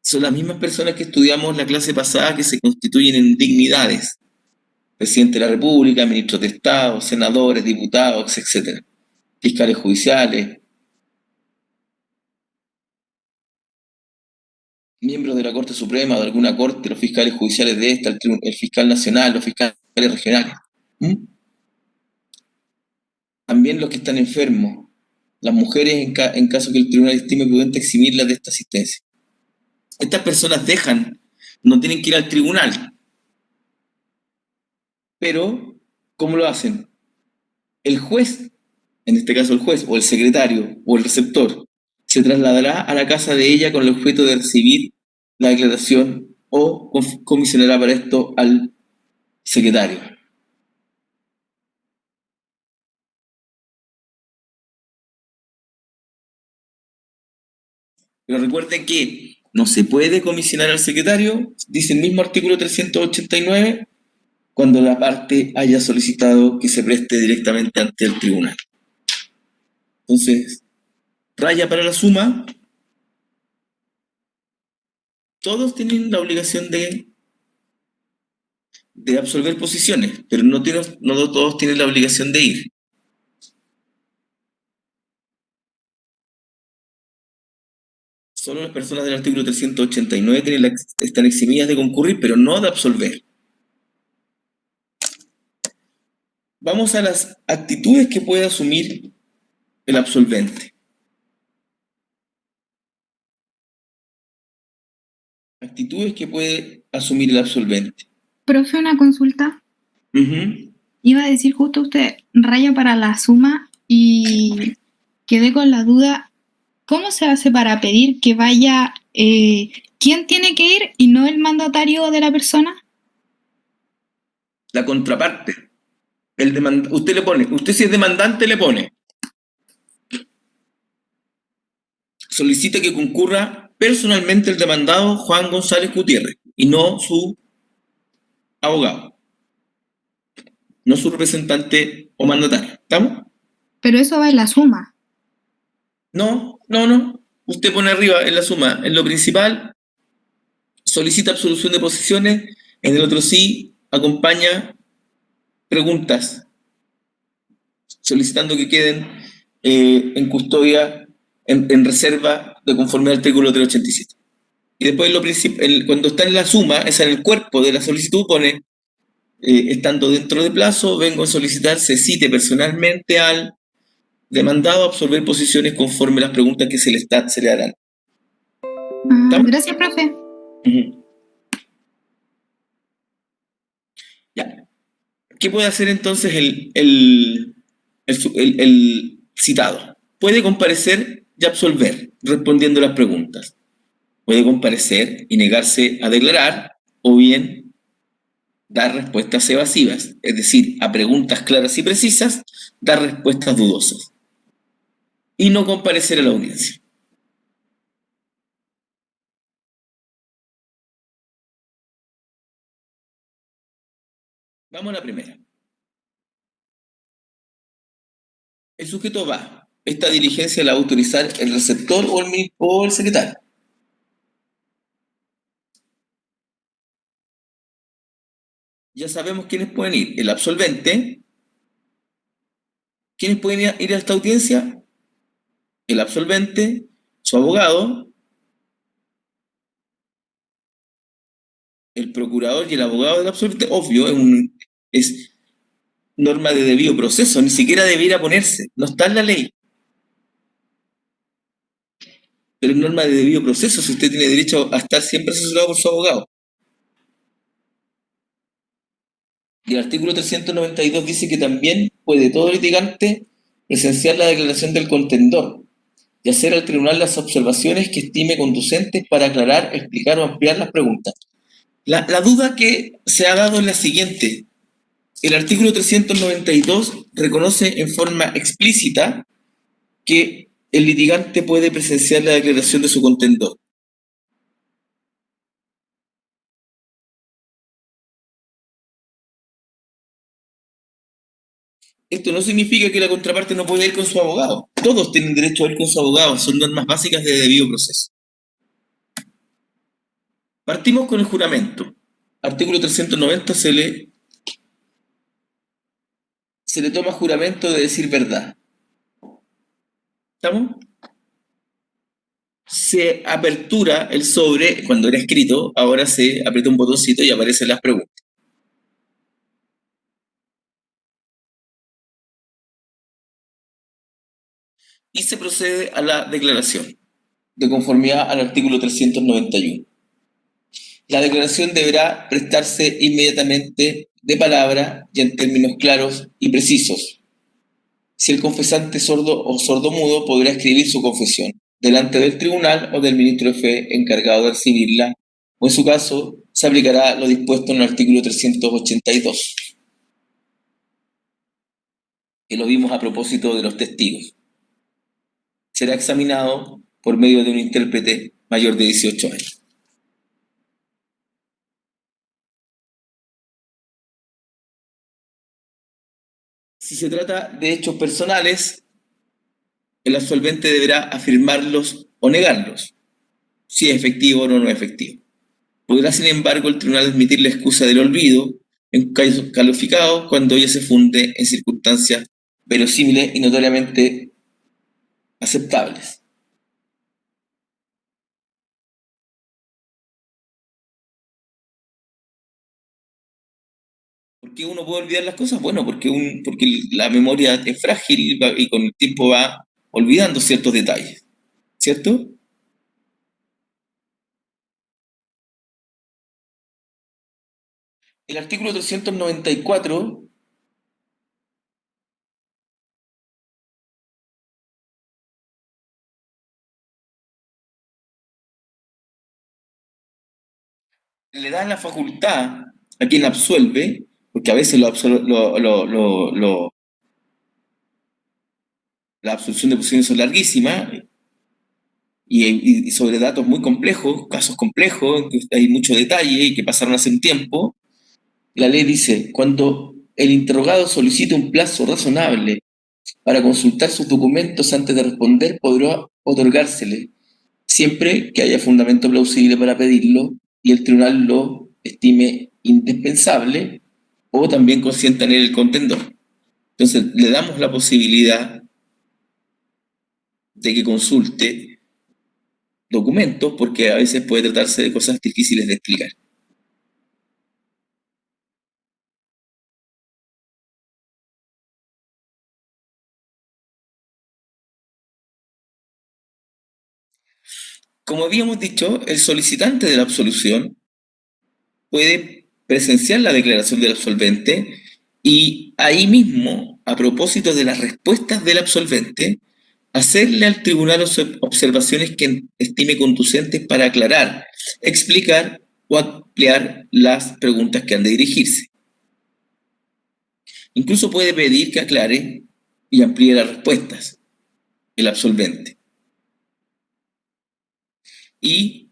Son las mismas personas que estudiamos la clase pasada que se constituyen en dignidades. Presidente de la República, ministros de Estado, senadores, diputados, etc. Fiscales judiciales, miembros de la Corte Suprema o de alguna corte, los fiscales judiciales de esta, el fiscal nacional, los fiscales regionales. También los que están enfermos, las mujeres en caso que el tribunal estime prudente eximirlas de esta asistencia. Estas personas no tienen que ir al tribunal. Pero, ¿cómo lo hacen? El juez, en este caso el juez, o el secretario, o el receptor, se trasladará a la casa de ella con el objeto de recibir la declaración o comisionará para esto al secretario. Pero recuerden que no se puede comisionar al secretario, dice el mismo artículo 389, cuando la parte haya solicitado que se preste directamente ante el tribunal. Entonces, raya para la suma, todos tienen la obligación de absolver posiciones, pero no todos tienen la obligación de ir. Solo las personas del artículo 389 están eximidas de concurrir, pero no de absolver. Vamos a las actitudes que puede asumir el absolvente. Actitudes que puede asumir el absolvente. Profe, una consulta. Iba a decir justo usted, raya para la suma y quedé con la duda, ¿cómo se hace para pedir que vaya quién tiene que ir y no el mandatario de la persona? La contraparte. Usted si es demandante le pone. Solicita que concurra personalmente el demandado Juan González Gutiérrez y no su abogado, no su representante o mandatario. ¿Estamos? Pero eso va en la suma. No. Usted pone arriba en la suma, en lo principal, solicita absolución de posiciones, en el otro sí, acompaña preguntas, solicitando que queden en custodia, en reserva de conformidad al artículo 387. Y después cuando está en la suma, es en el cuerpo de la solicitud, pone, estando dentro de plazo, vengo a solicitar se cite personalmente al demandado a absolver posiciones conforme las preguntas que se le harán. Gracias, profe. Ya. ¿Qué puede hacer entonces el citado? Puede comparecer y absolver, respondiendo las preguntas. Puede comparecer y negarse a declarar, o bien dar respuestas evasivas, es decir, a preguntas claras y precisas, dar respuestas dudosas. Y no comparecer a la audiencia. Vamos a la primera. El sujeto va. Esta diligencia la va a autorizar el receptor o el secretario. Ya sabemos quiénes pueden ir. El absolvente. ¿Quiénes pueden ir a esta audiencia? El absolvente, su abogado el procurador y el abogado del absolvente, obvio, es norma de debido proceso, ni siquiera debiera ponerse, no está en la ley. Pero es norma de debido proceso, si usted tiene derecho a estar siempre asesorado por su abogado. Y el artículo 392 dice que también puede todo litigante presenciar la declaración del contendor y hacer al tribunal las observaciones que estime conducentes para aclarar, explicar o ampliar las preguntas. La duda que se ha dado es la siguiente. El artículo 392 reconoce en forma explícita que el litigante puede presenciar la declaración de su contendor. Esto no significa que la contraparte no pueda ir con su abogado. Todos tienen derecho a ir con su abogado, son normas básicas de debido proceso. Partimos con el juramento. Artículo 390 se le toma juramento de decir verdad. ¿Estamos? Se apertura el sobre, cuando era escrito, ahora se aprieta un botoncito y aparecen las preguntas. Y se procede a la declaración, de conformidad al artículo 391. La declaración deberá prestarse inmediatamente de palabra y en términos claros y precisos. Si el confesante es sordo o sordomudo, podrá escribir su confesión delante del tribunal o del ministro de fe encargado de recibirla, o en su caso se aplicará lo dispuesto en el artículo 382, que lo vimos a propósito de los testigos. Será examinado por medio de un intérprete mayor de 18 años. Si se trata de hechos personales, el absolvente deberá afirmarlos o negarlos, si es efectivo o no es efectivo. Podrá, sin embargo, el tribunal admitir la excusa del olvido en casos calificados cuando ella se funde en circunstancias verosímiles y notoriamente aceptables. ¿Por qué uno puede olvidar las cosas? Bueno, porque la memoria es frágil y con el tiempo va olvidando ciertos detalles, ¿cierto? El artículo 394 le da la facultad a quien absuelve, porque a veces la absolución de posiciones son larguísimas y sobre datos muy complejos, casos complejos, en que hay mucho detalle y que pasaron hace un tiempo. La ley dice, cuando el interrogado solicite un plazo razonable para consultar sus documentos antes de responder, podrá otorgársele, siempre que haya fundamento plausible para pedirlo y el tribunal lo estime indispensable o también consienta en él el contendor. Entonces, le damos la posibilidad de que consulte documentos porque a veces puede tratarse de cosas difíciles de explicar. Como habíamos dicho, el solicitante de la absolución puede presenciar la declaración del absolvente y ahí mismo, a propósito de las respuestas del absolvente, hacerle al tribunal observaciones que estime conducentes para aclarar, explicar o ampliar las preguntas que han de dirigirse. Incluso puede pedir que aclare y amplíe las respuestas el absolvente. Y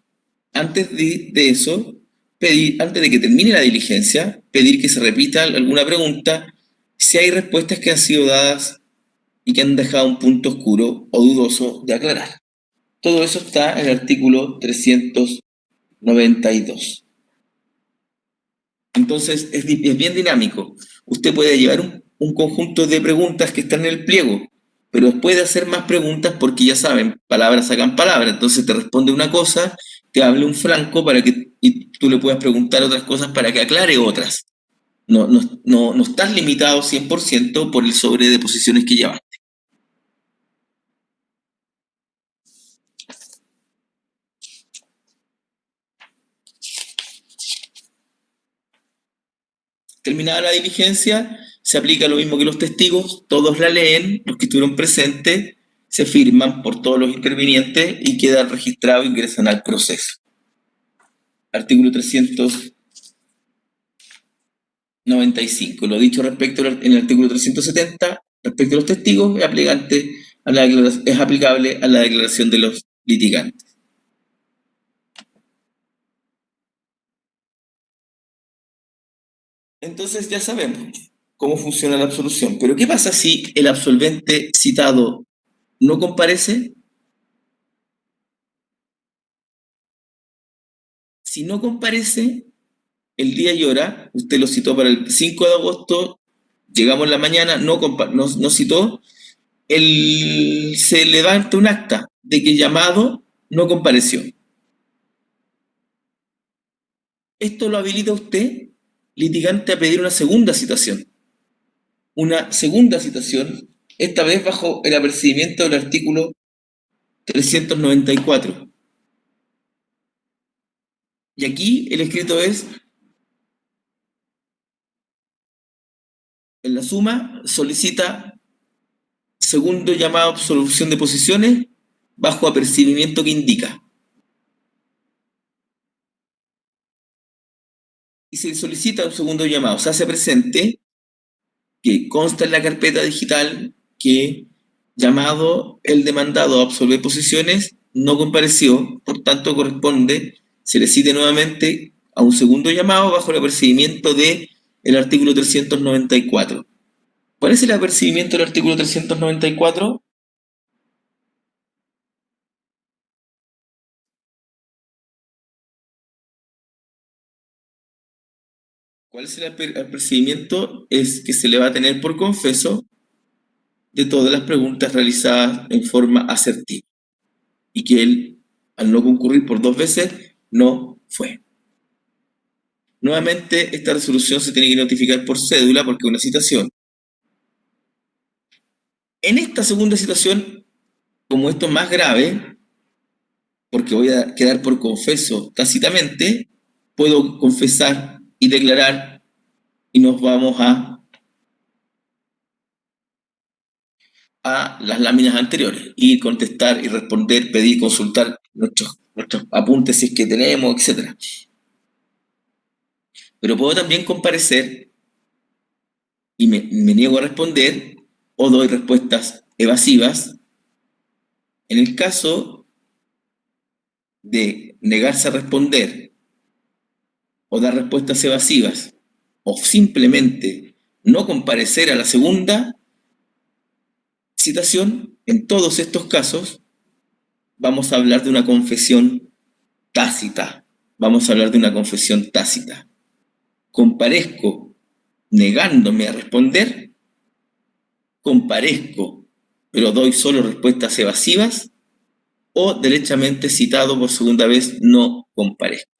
antes de eso, antes de que termine la diligencia, pedir que se repita alguna pregunta si hay respuestas que han sido dadas y que han dejado un punto oscuro o dudoso de aclarar. Todo eso está en el artículo 392. Entonces, es bien dinámico. Usted puede llevar un conjunto de preguntas que están en el pliego, pero puede hacer más preguntas porque ya saben, palabras sacan palabras. Entonces te responde una cosa, te hable un franco y tú le puedas preguntar otras cosas para que aclare otras. No estás limitado 100% por el sobre de posiciones que llevaste. Terminada la diligencia, se aplica lo mismo que los testigos, todos la leen, los que estuvieron presentes, se firman por todos los intervinientes y quedan registrados e ingresan al proceso. Artículo 395. Lo dicho respecto en el artículo 370, respecto a los testigos, es aplicable a la declaración de los litigantes. Entonces ya sabemos cómo funciona la absolución. Pero ¿qué pasa si el absolvente citado no comparece? Si no comparece, el día y hora, usted lo citó para el 5 de agosto, llegamos en la mañana, no citó, se levanta un acta de que el llamado no compareció. Esto lo habilita usted, litigante, a pedir una segunda citación. Una segunda citación, esta vez bajo el apercibimiento del artículo 394. Y aquí el escrito es: en la suma solicita segundo llamado a absolución de posiciones bajo apercibimiento que indica. Y se solicita un segundo llamado, se hace presente que consta en la carpeta digital que llamado el demandado a absolver posiciones no compareció, por tanto corresponde, se le cite nuevamente a un segundo llamado bajo el apercibimiento del artículo 394. ¿Cuál es el apercibimiento del artículo 394? ¿Cuál es el apercibimiento? Es que se le va a tener por confeso de todas las preguntas realizadas en forma asertiva y que él, al no concurrir por 2 veces, no fue. Nuevamente, esta resolución se tiene que notificar por cédula porque es una citación. En esta segunda situación, como esto es más grave, porque voy a quedar por confeso tácitamente, puedo confesar y declarar y nos vamos a las láminas anteriores y contestar y responder, pedir, consultar nuestros apuntes si es que tenemos, etc. Pero puedo también comparecer y me niego a responder o doy respuestas evasivas. En el caso de negarse a responder o dar respuestas evasivas o simplemente no comparecer a la segunda citación, en todos estos casos vamos a hablar de una confesión tácita. Vamos a hablar de una confesión tácita. Comparezco negándome a responder, comparezco pero doy solo respuestas evasivas, o derechamente citado por segunda vez no comparezco.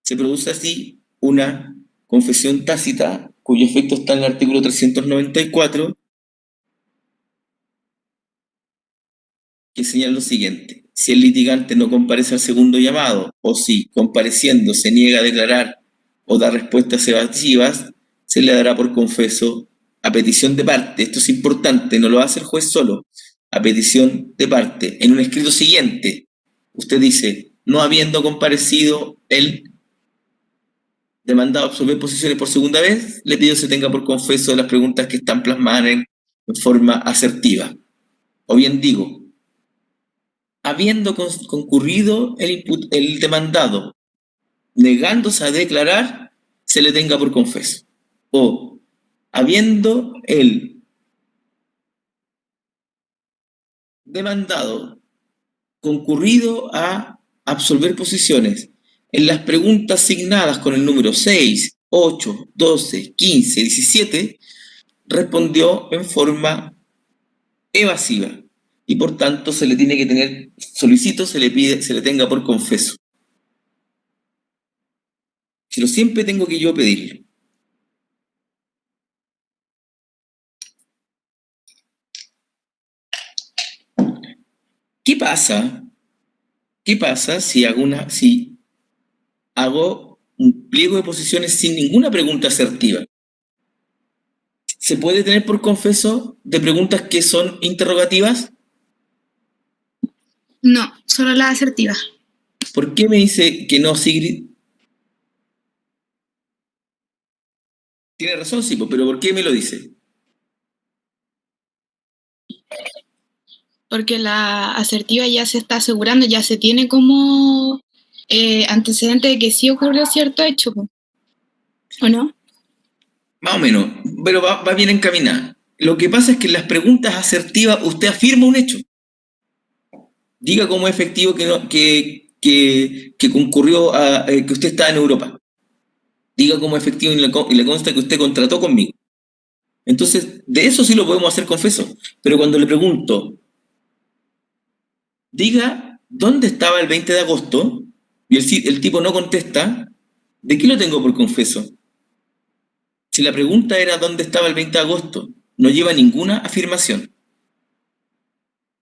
Se produce así una confesión tácita cuyo efecto está en el artículo 394, que señala lo siguiente: si el litigante no comparece al segundo llamado, o si, compareciendo, se niega a declarar o dar respuestas evasivas, se le dará por confeso a petición de parte. Esto es importante, no lo hace el juez solo. A petición de parte, en un escrito siguiente, usted dice: no habiendo comparecido el demandado a absolver posiciones por segunda vez, le pido se tenga por confeso las preguntas que están plasmadas en forma asertiva. O bien digo: habiendo concurrido el demandado, negándose a declarar, se le tenga por confeso. O habiendo el demandado concurrido a absolver posiciones en las preguntas asignadas con el número 6, 8, 12, 15, 17, respondió en forma evasiva. y por tanto se le tiene que tener, solicito, se le pide, se le tenga por confeso. Si lo siempre tengo que yo pedirlo. ¿Qué pasa? ¿Qué pasa si hago un pliego de posiciones sin ninguna pregunta asertiva? ¿Se puede tener por confeso de preguntas que son interrogativas? No, solo la asertiva. ¿Por qué me dice que no, Sigrid? Tiene razón, sí, pero ¿por qué me lo dice? Porque la asertiva ya se está asegurando, ya se tiene como antecedente de que sí ocurrió cierto hecho, po. ¿O no? Más o menos, pero va bien encaminada. Lo que pasa es que en las preguntas asertivas usted afirma un hecho. Diga cómo es efectivo que concurrió a que usted está en Europa. Diga cómo es efectivo y le consta que usted contrató conmigo. Entonces, de eso sí lo podemos hacer confeso. Pero cuando le pregunto, diga dónde estaba el 20 de agosto, y el tipo no contesta, ¿de qué lo tengo por confeso? Si la pregunta era dónde estaba el 20 de agosto, no lleva ninguna afirmación.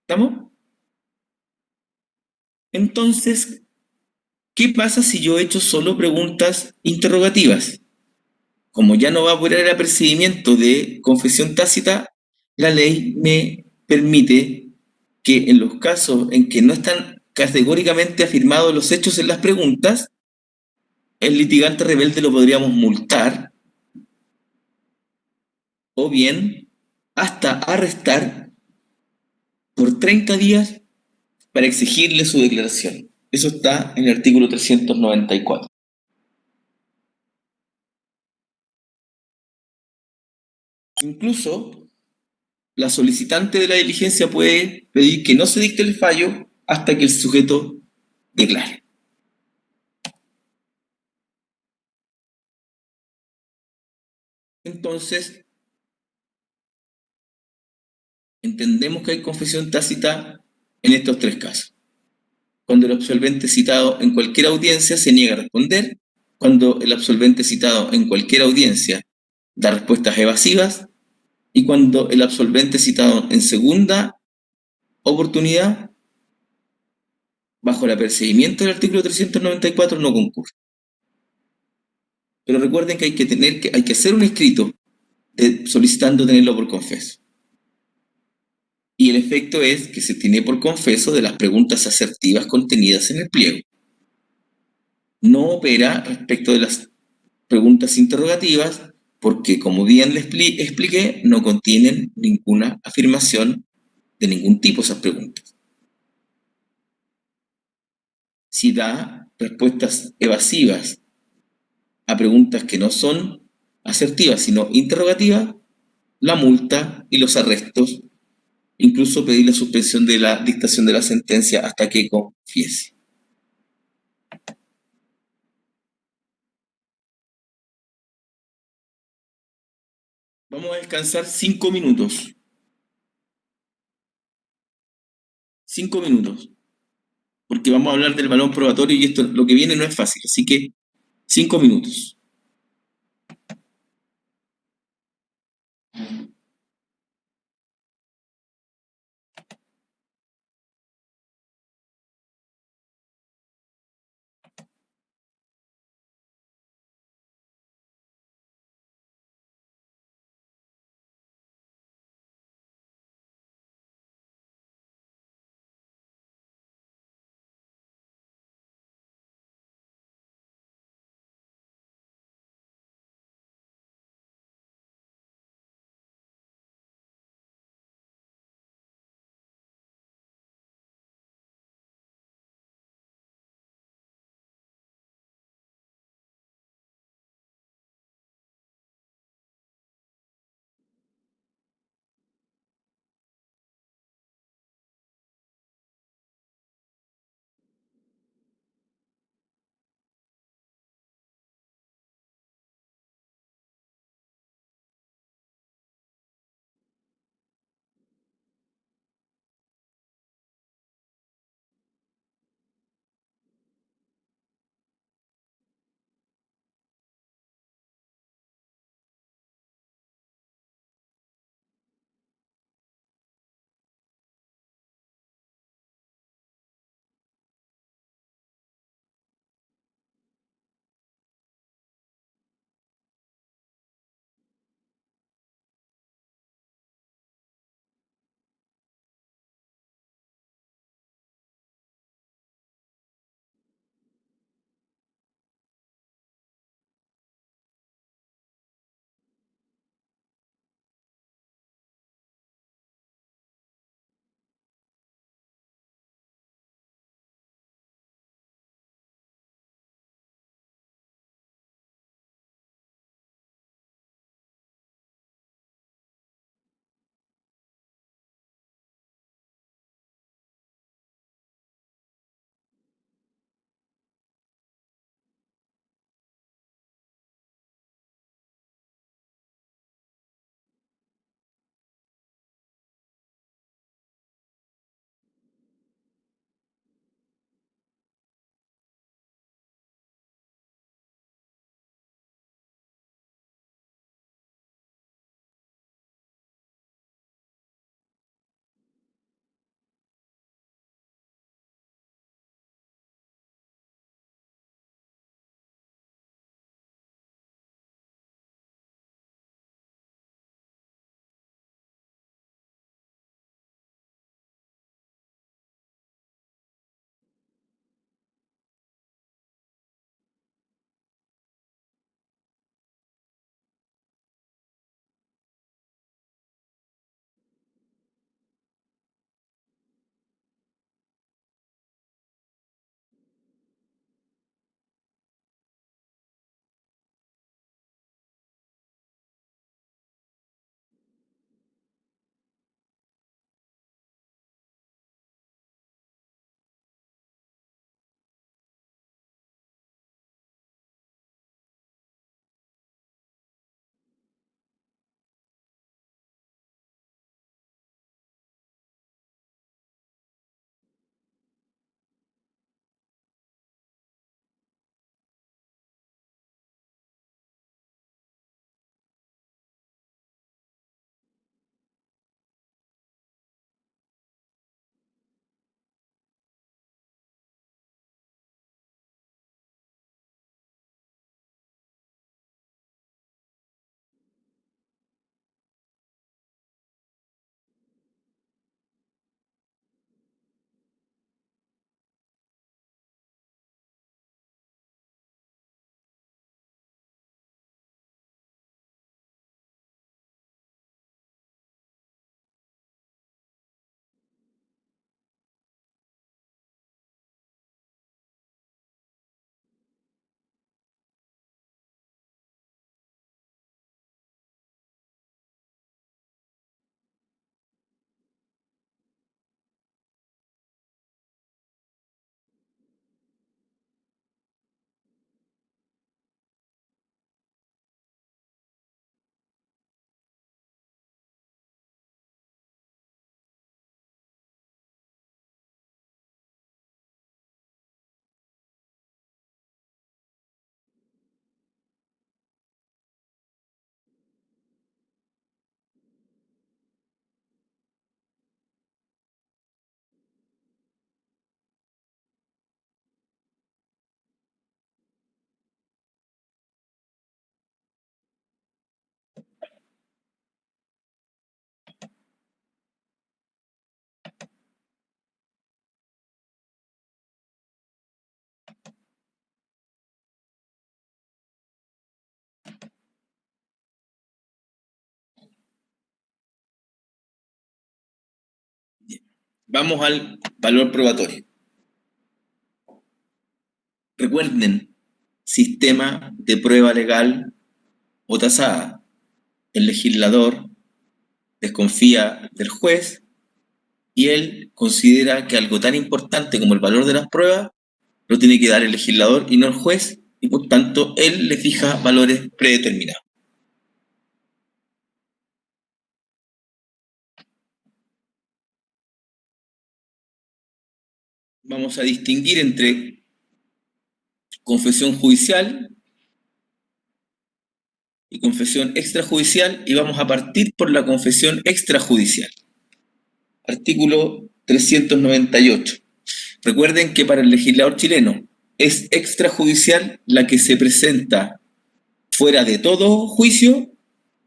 ¿Estamos? Entonces, ¿qué pasa si yo he hecho solo preguntas interrogativas? Como ya no va a haber el apercibimiento de confesión tácita, la ley me permite que en los casos en que no están categóricamente afirmados los hechos en las preguntas, el litigante rebelde lo podríamos multar o bien hasta arrestar por 30 días para exigirle su declaración. Eso está en el artículo 394. Incluso la solicitante de la diligencia puede pedir que no se dicte el fallo hasta que el sujeto declare. Entonces, entendemos que hay confesión tácita en estos tres casos. Cuando el absolvente citado en cualquier audiencia se niega a responder, cuando el absolvente citado en cualquier audiencia da respuestas evasivas y cuando el absolvente citado en segunda oportunidad, bajo el apercibimiento del artículo 394, no concurre. Pero recuerden que hay que hacer un escrito solicitando tenerlo por confeso. Y el efecto es que se tiene por confeso de las preguntas asertivas contenidas en el pliego. No opera respecto de las preguntas interrogativas porque, como bien les expliqué, no contienen ninguna afirmación de ningún tipo esas preguntas. Si da respuestas evasivas a preguntas que no son asertivas, sino interrogativas, la multa y los arrestos, incluso pedir la suspensión de la dictación de la sentencia hasta que confiese. Vamos a descansar 5 minutos. 5 minutos. Porque vamos a hablar del balón probatorio y esto, lo que viene no es fácil. Así que 5 minutos. Vamos al valor probatorio. Recuerden, sistema de prueba legal o tasada. El legislador desconfía del juez y él considera que algo tan importante como el valor de las pruebas lo tiene que dar el legislador y no el juez, y por tanto él le fija valores predeterminados. Vamos a distinguir entre confesión judicial y confesión extrajudicial, y vamos a partir por la confesión extrajudicial. Artículo 398. Recuerden que para el legislador chileno es extrajudicial la que se presenta fuera de todo juicio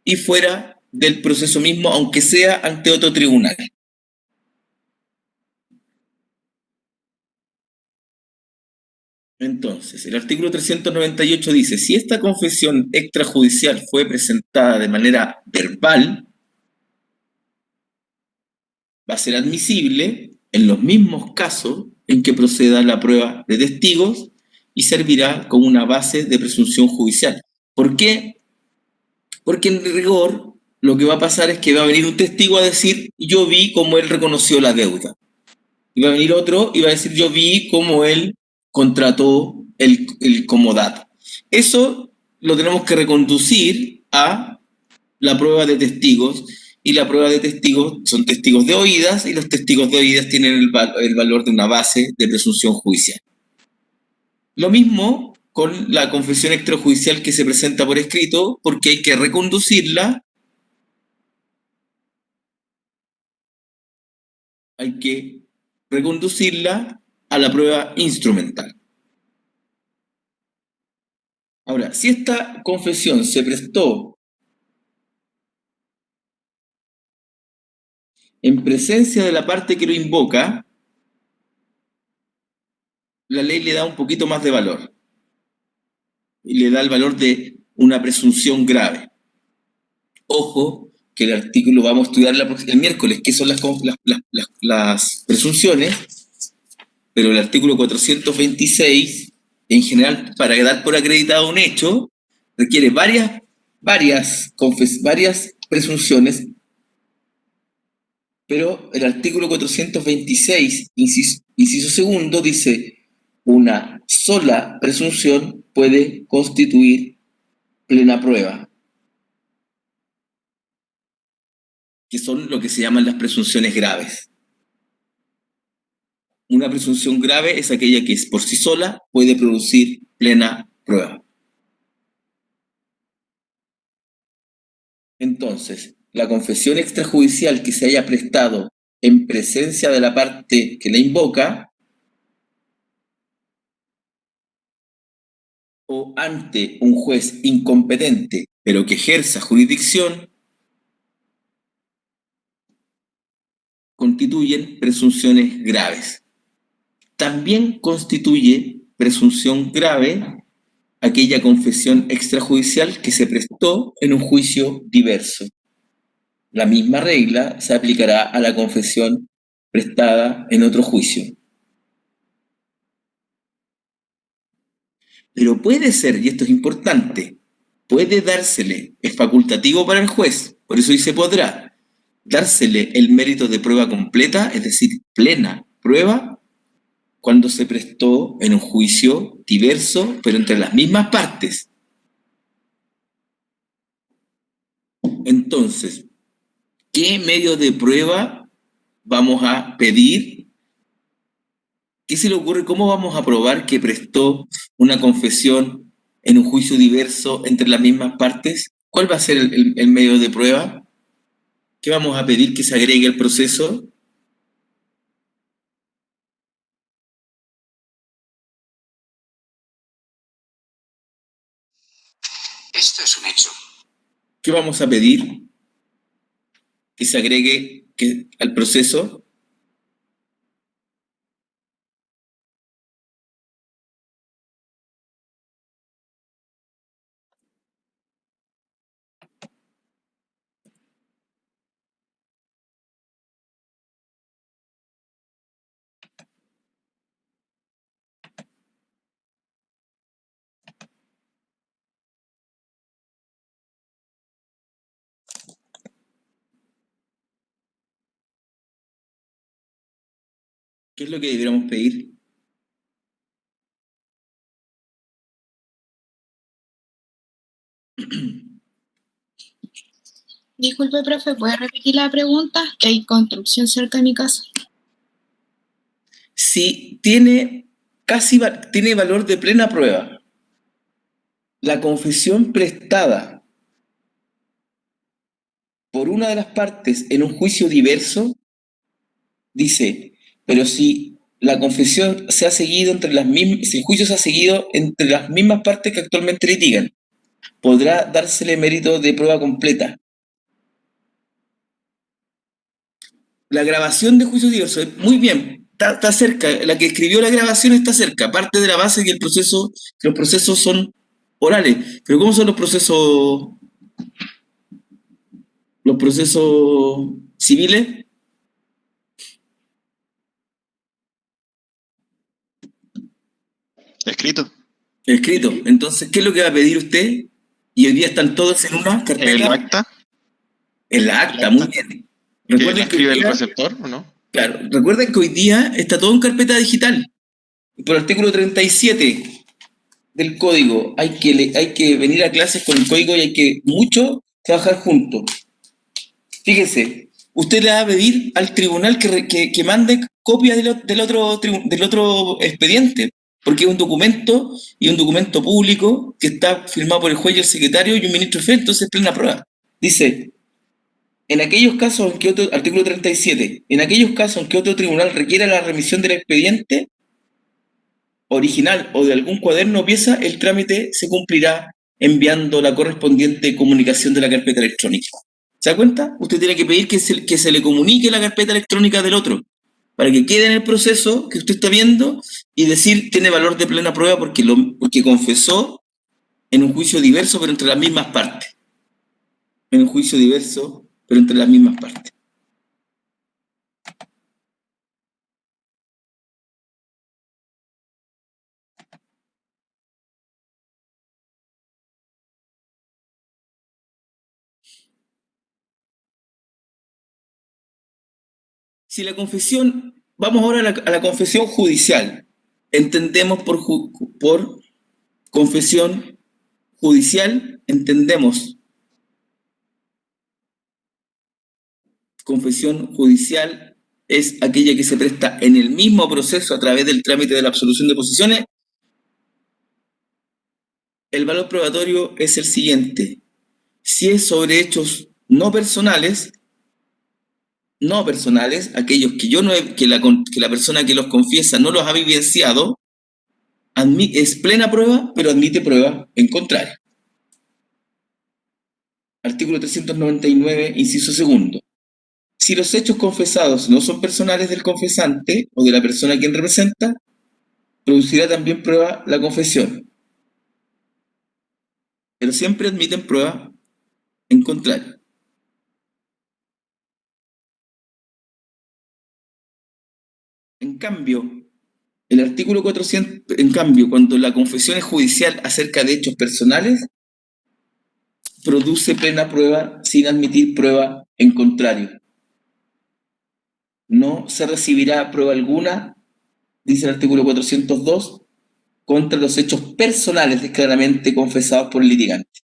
y fuera del proceso mismo, aunque sea ante otro tribunal. Entonces, el artículo 398 dice, si esta confesión extrajudicial fue presentada de manera verbal, va a ser admisible en los mismos casos en que proceda la prueba de testigos y servirá como una base de presunción judicial. ¿Por qué? Porque en rigor lo que va a pasar es que va a venir un testigo a decir, yo vi cómo él reconoció la deuda. Y va a venir otro y va a decir, yo vi cómo él contrató el comodato. Eso lo tenemos que reconducir a la prueba de testigos, y la prueba de testigos son testigos de oídas, y los testigos de oídas tienen el valor de una base de presunción judicial. Lo mismo con la confesión extrajudicial que se presenta por escrito, porque hay que reconducirla, a la prueba instrumental. Ahora, si esta confesión se prestó en presencia de la parte que lo invoca, la ley le da un poquito más de valor y le da el valor de una presunción grave. Ojo, que el artículo vamos a estudiar el miércoles, qué son las presunciones, pero el artículo 426, en general, para dar por acreditado un hecho, requiere varias presunciones, pero el artículo 426, inciso segundo, dice, una sola presunción puede constituir plena prueba, que son lo que se llaman las presunciones graves. Una presunción grave es aquella que por sí sola puede producir plena prueba. Entonces, la confesión extrajudicial que se haya prestado en presencia de la parte que la invoca o ante un juez incompetente pero que ejerza jurisdicción, constituyen presunciones graves. También constituye presunción grave aquella confesión extrajudicial que se prestó en un juicio diverso. La misma regla se aplicará a la confesión prestada en otro juicio. Pero puede ser, y esto es importante, puede dársele, es facultativo para el juez, por eso dice podrá, dársele el mérito de prueba completa, es decir, plena prueba, cuando se prestó en un juicio diverso, pero entre las mismas partes. Entonces, ¿qué medio de prueba vamos a pedir? ¿Qué se le ocurre? ¿Cómo vamos a probar que prestó una confesión en un juicio diverso entre las mismas partes? ¿Cuál va a ser el medio de prueba? ¿Qué vamos a pedir que se agregue al proceso? Esto es un hecho. ¿Qué vamos a pedir que se agregue al proceso? ¿Qué es lo que deberíamos pedir? Disculpe, profe, ¿puede repetir la pregunta? Que hay construcción cerca de mi casa. Si tiene valor de plena prueba la confesión prestada por una de las partes en un juicio diverso, dice, pero si la confesión se ha seguido si el juicio se ha seguido entre las mismas partes que actualmente litigan, podrá dársele mérito de prueba completa. La grabación de juicios diversos, muy bien, está cerca, la que escribió la grabación está cerca, parte de la base que los procesos son orales. Pero ¿cómo son los procesos civiles? Escrito. Escrito. Entonces, ¿qué es lo que va a pedir usted? Y hoy día están todos en una El carpeta. acta. En la acta, muy bien. ¿Que la Recuerden que escribe hoy el día, receptor o no? claro, recuerden que hoy día está todo en carpeta digital. Por el artículo 37 del código hay que venir a clases con el código y hay que mucho trabajar juntos. Fíjese, usted le va a pedir al tribunal que mande copia del otro expediente, porque es un documento y un documento público que está firmado por el juez y el secretario y un ministro jefe, entonces es plena prueba. Dice, en aquellos casos en que artículo 37, en aquellos casos en que otro tribunal requiera la remisión del expediente original o de algún cuaderno o pieza, el trámite se cumplirá enviando la correspondiente comunicación de la carpeta electrónica. ¿Se da cuenta? Usted tiene que pedir que se le comunique la carpeta electrónica del otro, para que quede en el proceso que usted está viendo y decir tiene valor de plena prueba porque confesó en un juicio diverso pero entre las mismas partes. En un juicio diverso pero entre las mismas partes. Si la confesión, vamos ahora a la confesión judicial. Entendemos por confesión judicial, confesión judicial es aquella que se presta en el mismo proceso a través del trámite de la absolución de posiciones. El valor probatorio es el siguiente. Si es sobre hechos no personales, aquellos que la persona que los confiesa no los ha vivenciado, es plena prueba, pero admite prueba en contrario. Artículo 399, inciso segundo. Si los hechos confesados no son personales del confesante o de la persona a quien representa, producirá también prueba la confesión. Pero siempre admiten prueba en contrario. En cambio, el artículo 400, en cambio, cuando la confesión es judicial acerca de hechos personales, produce plena prueba sin admitir prueba en contrario. No se recibirá prueba alguna, dice el artículo 402, contra los hechos personales claramente confesados por el litigante.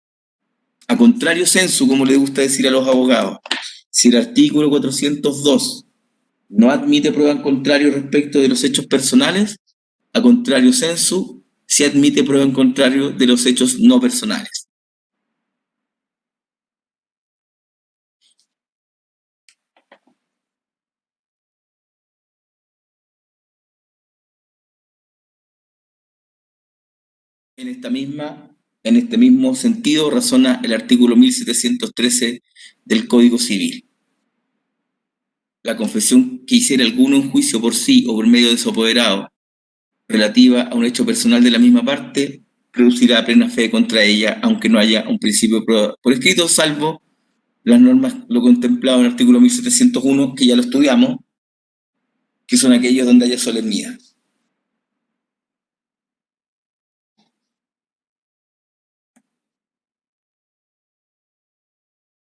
A contrario sensu, como le gusta decir a los abogados, si el artículo 402 no admite prueba en contrario respecto de los hechos personales, a contrario sensu, se admite prueba en contrario de los hechos no personales. En este mismo sentido razona el artículo 1713 del Código Civil. La confesión que hiciera alguno en juicio por sí o por medio de su apoderado relativa a un hecho personal de la misma parte producirá plena fe contra ella, aunque no haya un principio de prueba por escrito, salvo las normas lo contemplado en el artículo 1701, que ya lo estudiamos, que son aquellos donde haya solemnidad.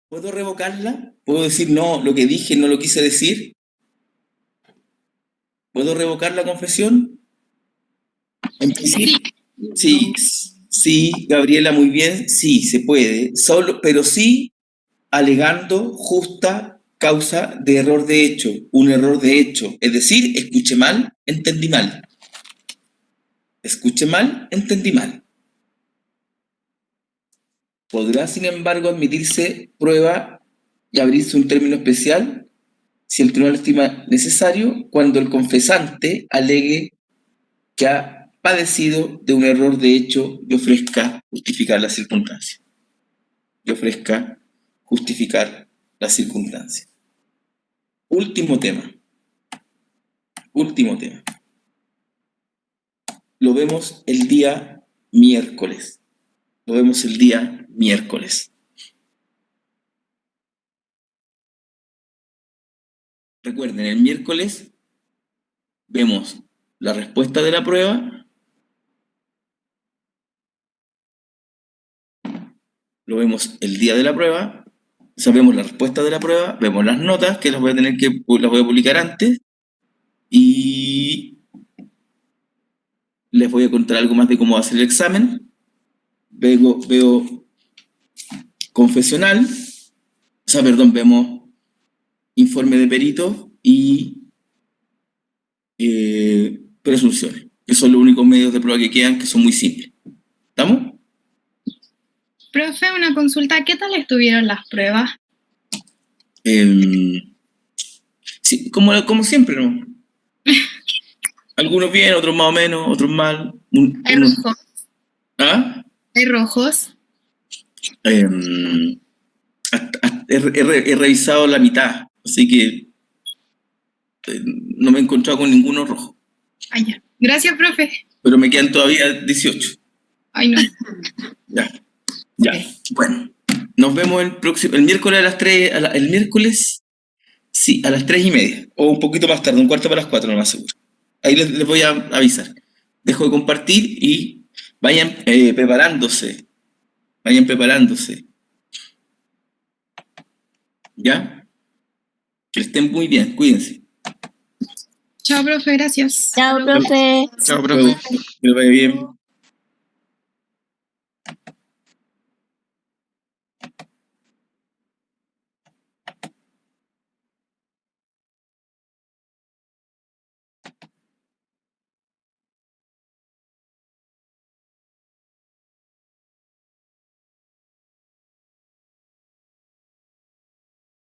¿Puedo revocarla? ¿Puedo decir no, lo que dije no lo quise decir? ¿Puedo revocar la confesión? En principio, sí, Gabriela, muy bien, sí, se puede, pero sí alegando justa causa de error de hecho, un error de hecho, es decir, escuché mal, entendí mal. Escuché mal, entendí mal. Podrá, sin embargo, admitirse prueba y abrirse un término especial si el tribunal estima necesario cuando el confesante alegue que ha padecido de un error de hecho y ofrezca justificar las circunstancias. Último tema. Lo vemos el día miércoles. Recuerden, el miércoles vemos la respuesta de la prueba. Lo vemos el día de la prueba. Sabemos la respuesta de la prueba. Vemos las notas, que las voy a publicar antes. Y les voy a contar algo más de cómo hacer el examen. Veo confesional. Vemos informe de perito y presunciones, que son los únicos medios de prueba que quedan, que son muy simples. ¿Estamos? Profe, una consulta, ¿qué tal estuvieron las pruebas? Sí, como siempre, ¿no? Algunos bien, otros más o menos, otros mal. ¿Hay rojos? ¿Ah? ¿Hay rojos? He revisado la mitad, así que no me he encontrado con ninguno rojo. Ay, ya. Gracias, profe. Pero me quedan todavía 18. Ay, no. Ya. Bueno, nos vemos el miércoles a las 3, el miércoles, sí, a las 3:30, o un poquito más tarde, un cuarto para las 4, no más seguro. Ahí les voy a avisar. Dejo de compartir y vayan preparándose. ¿Ya? Que estén muy bien, cuídense. Chao, profe, gracias. Chao, profe. Chao, profe. Que les vaya bien.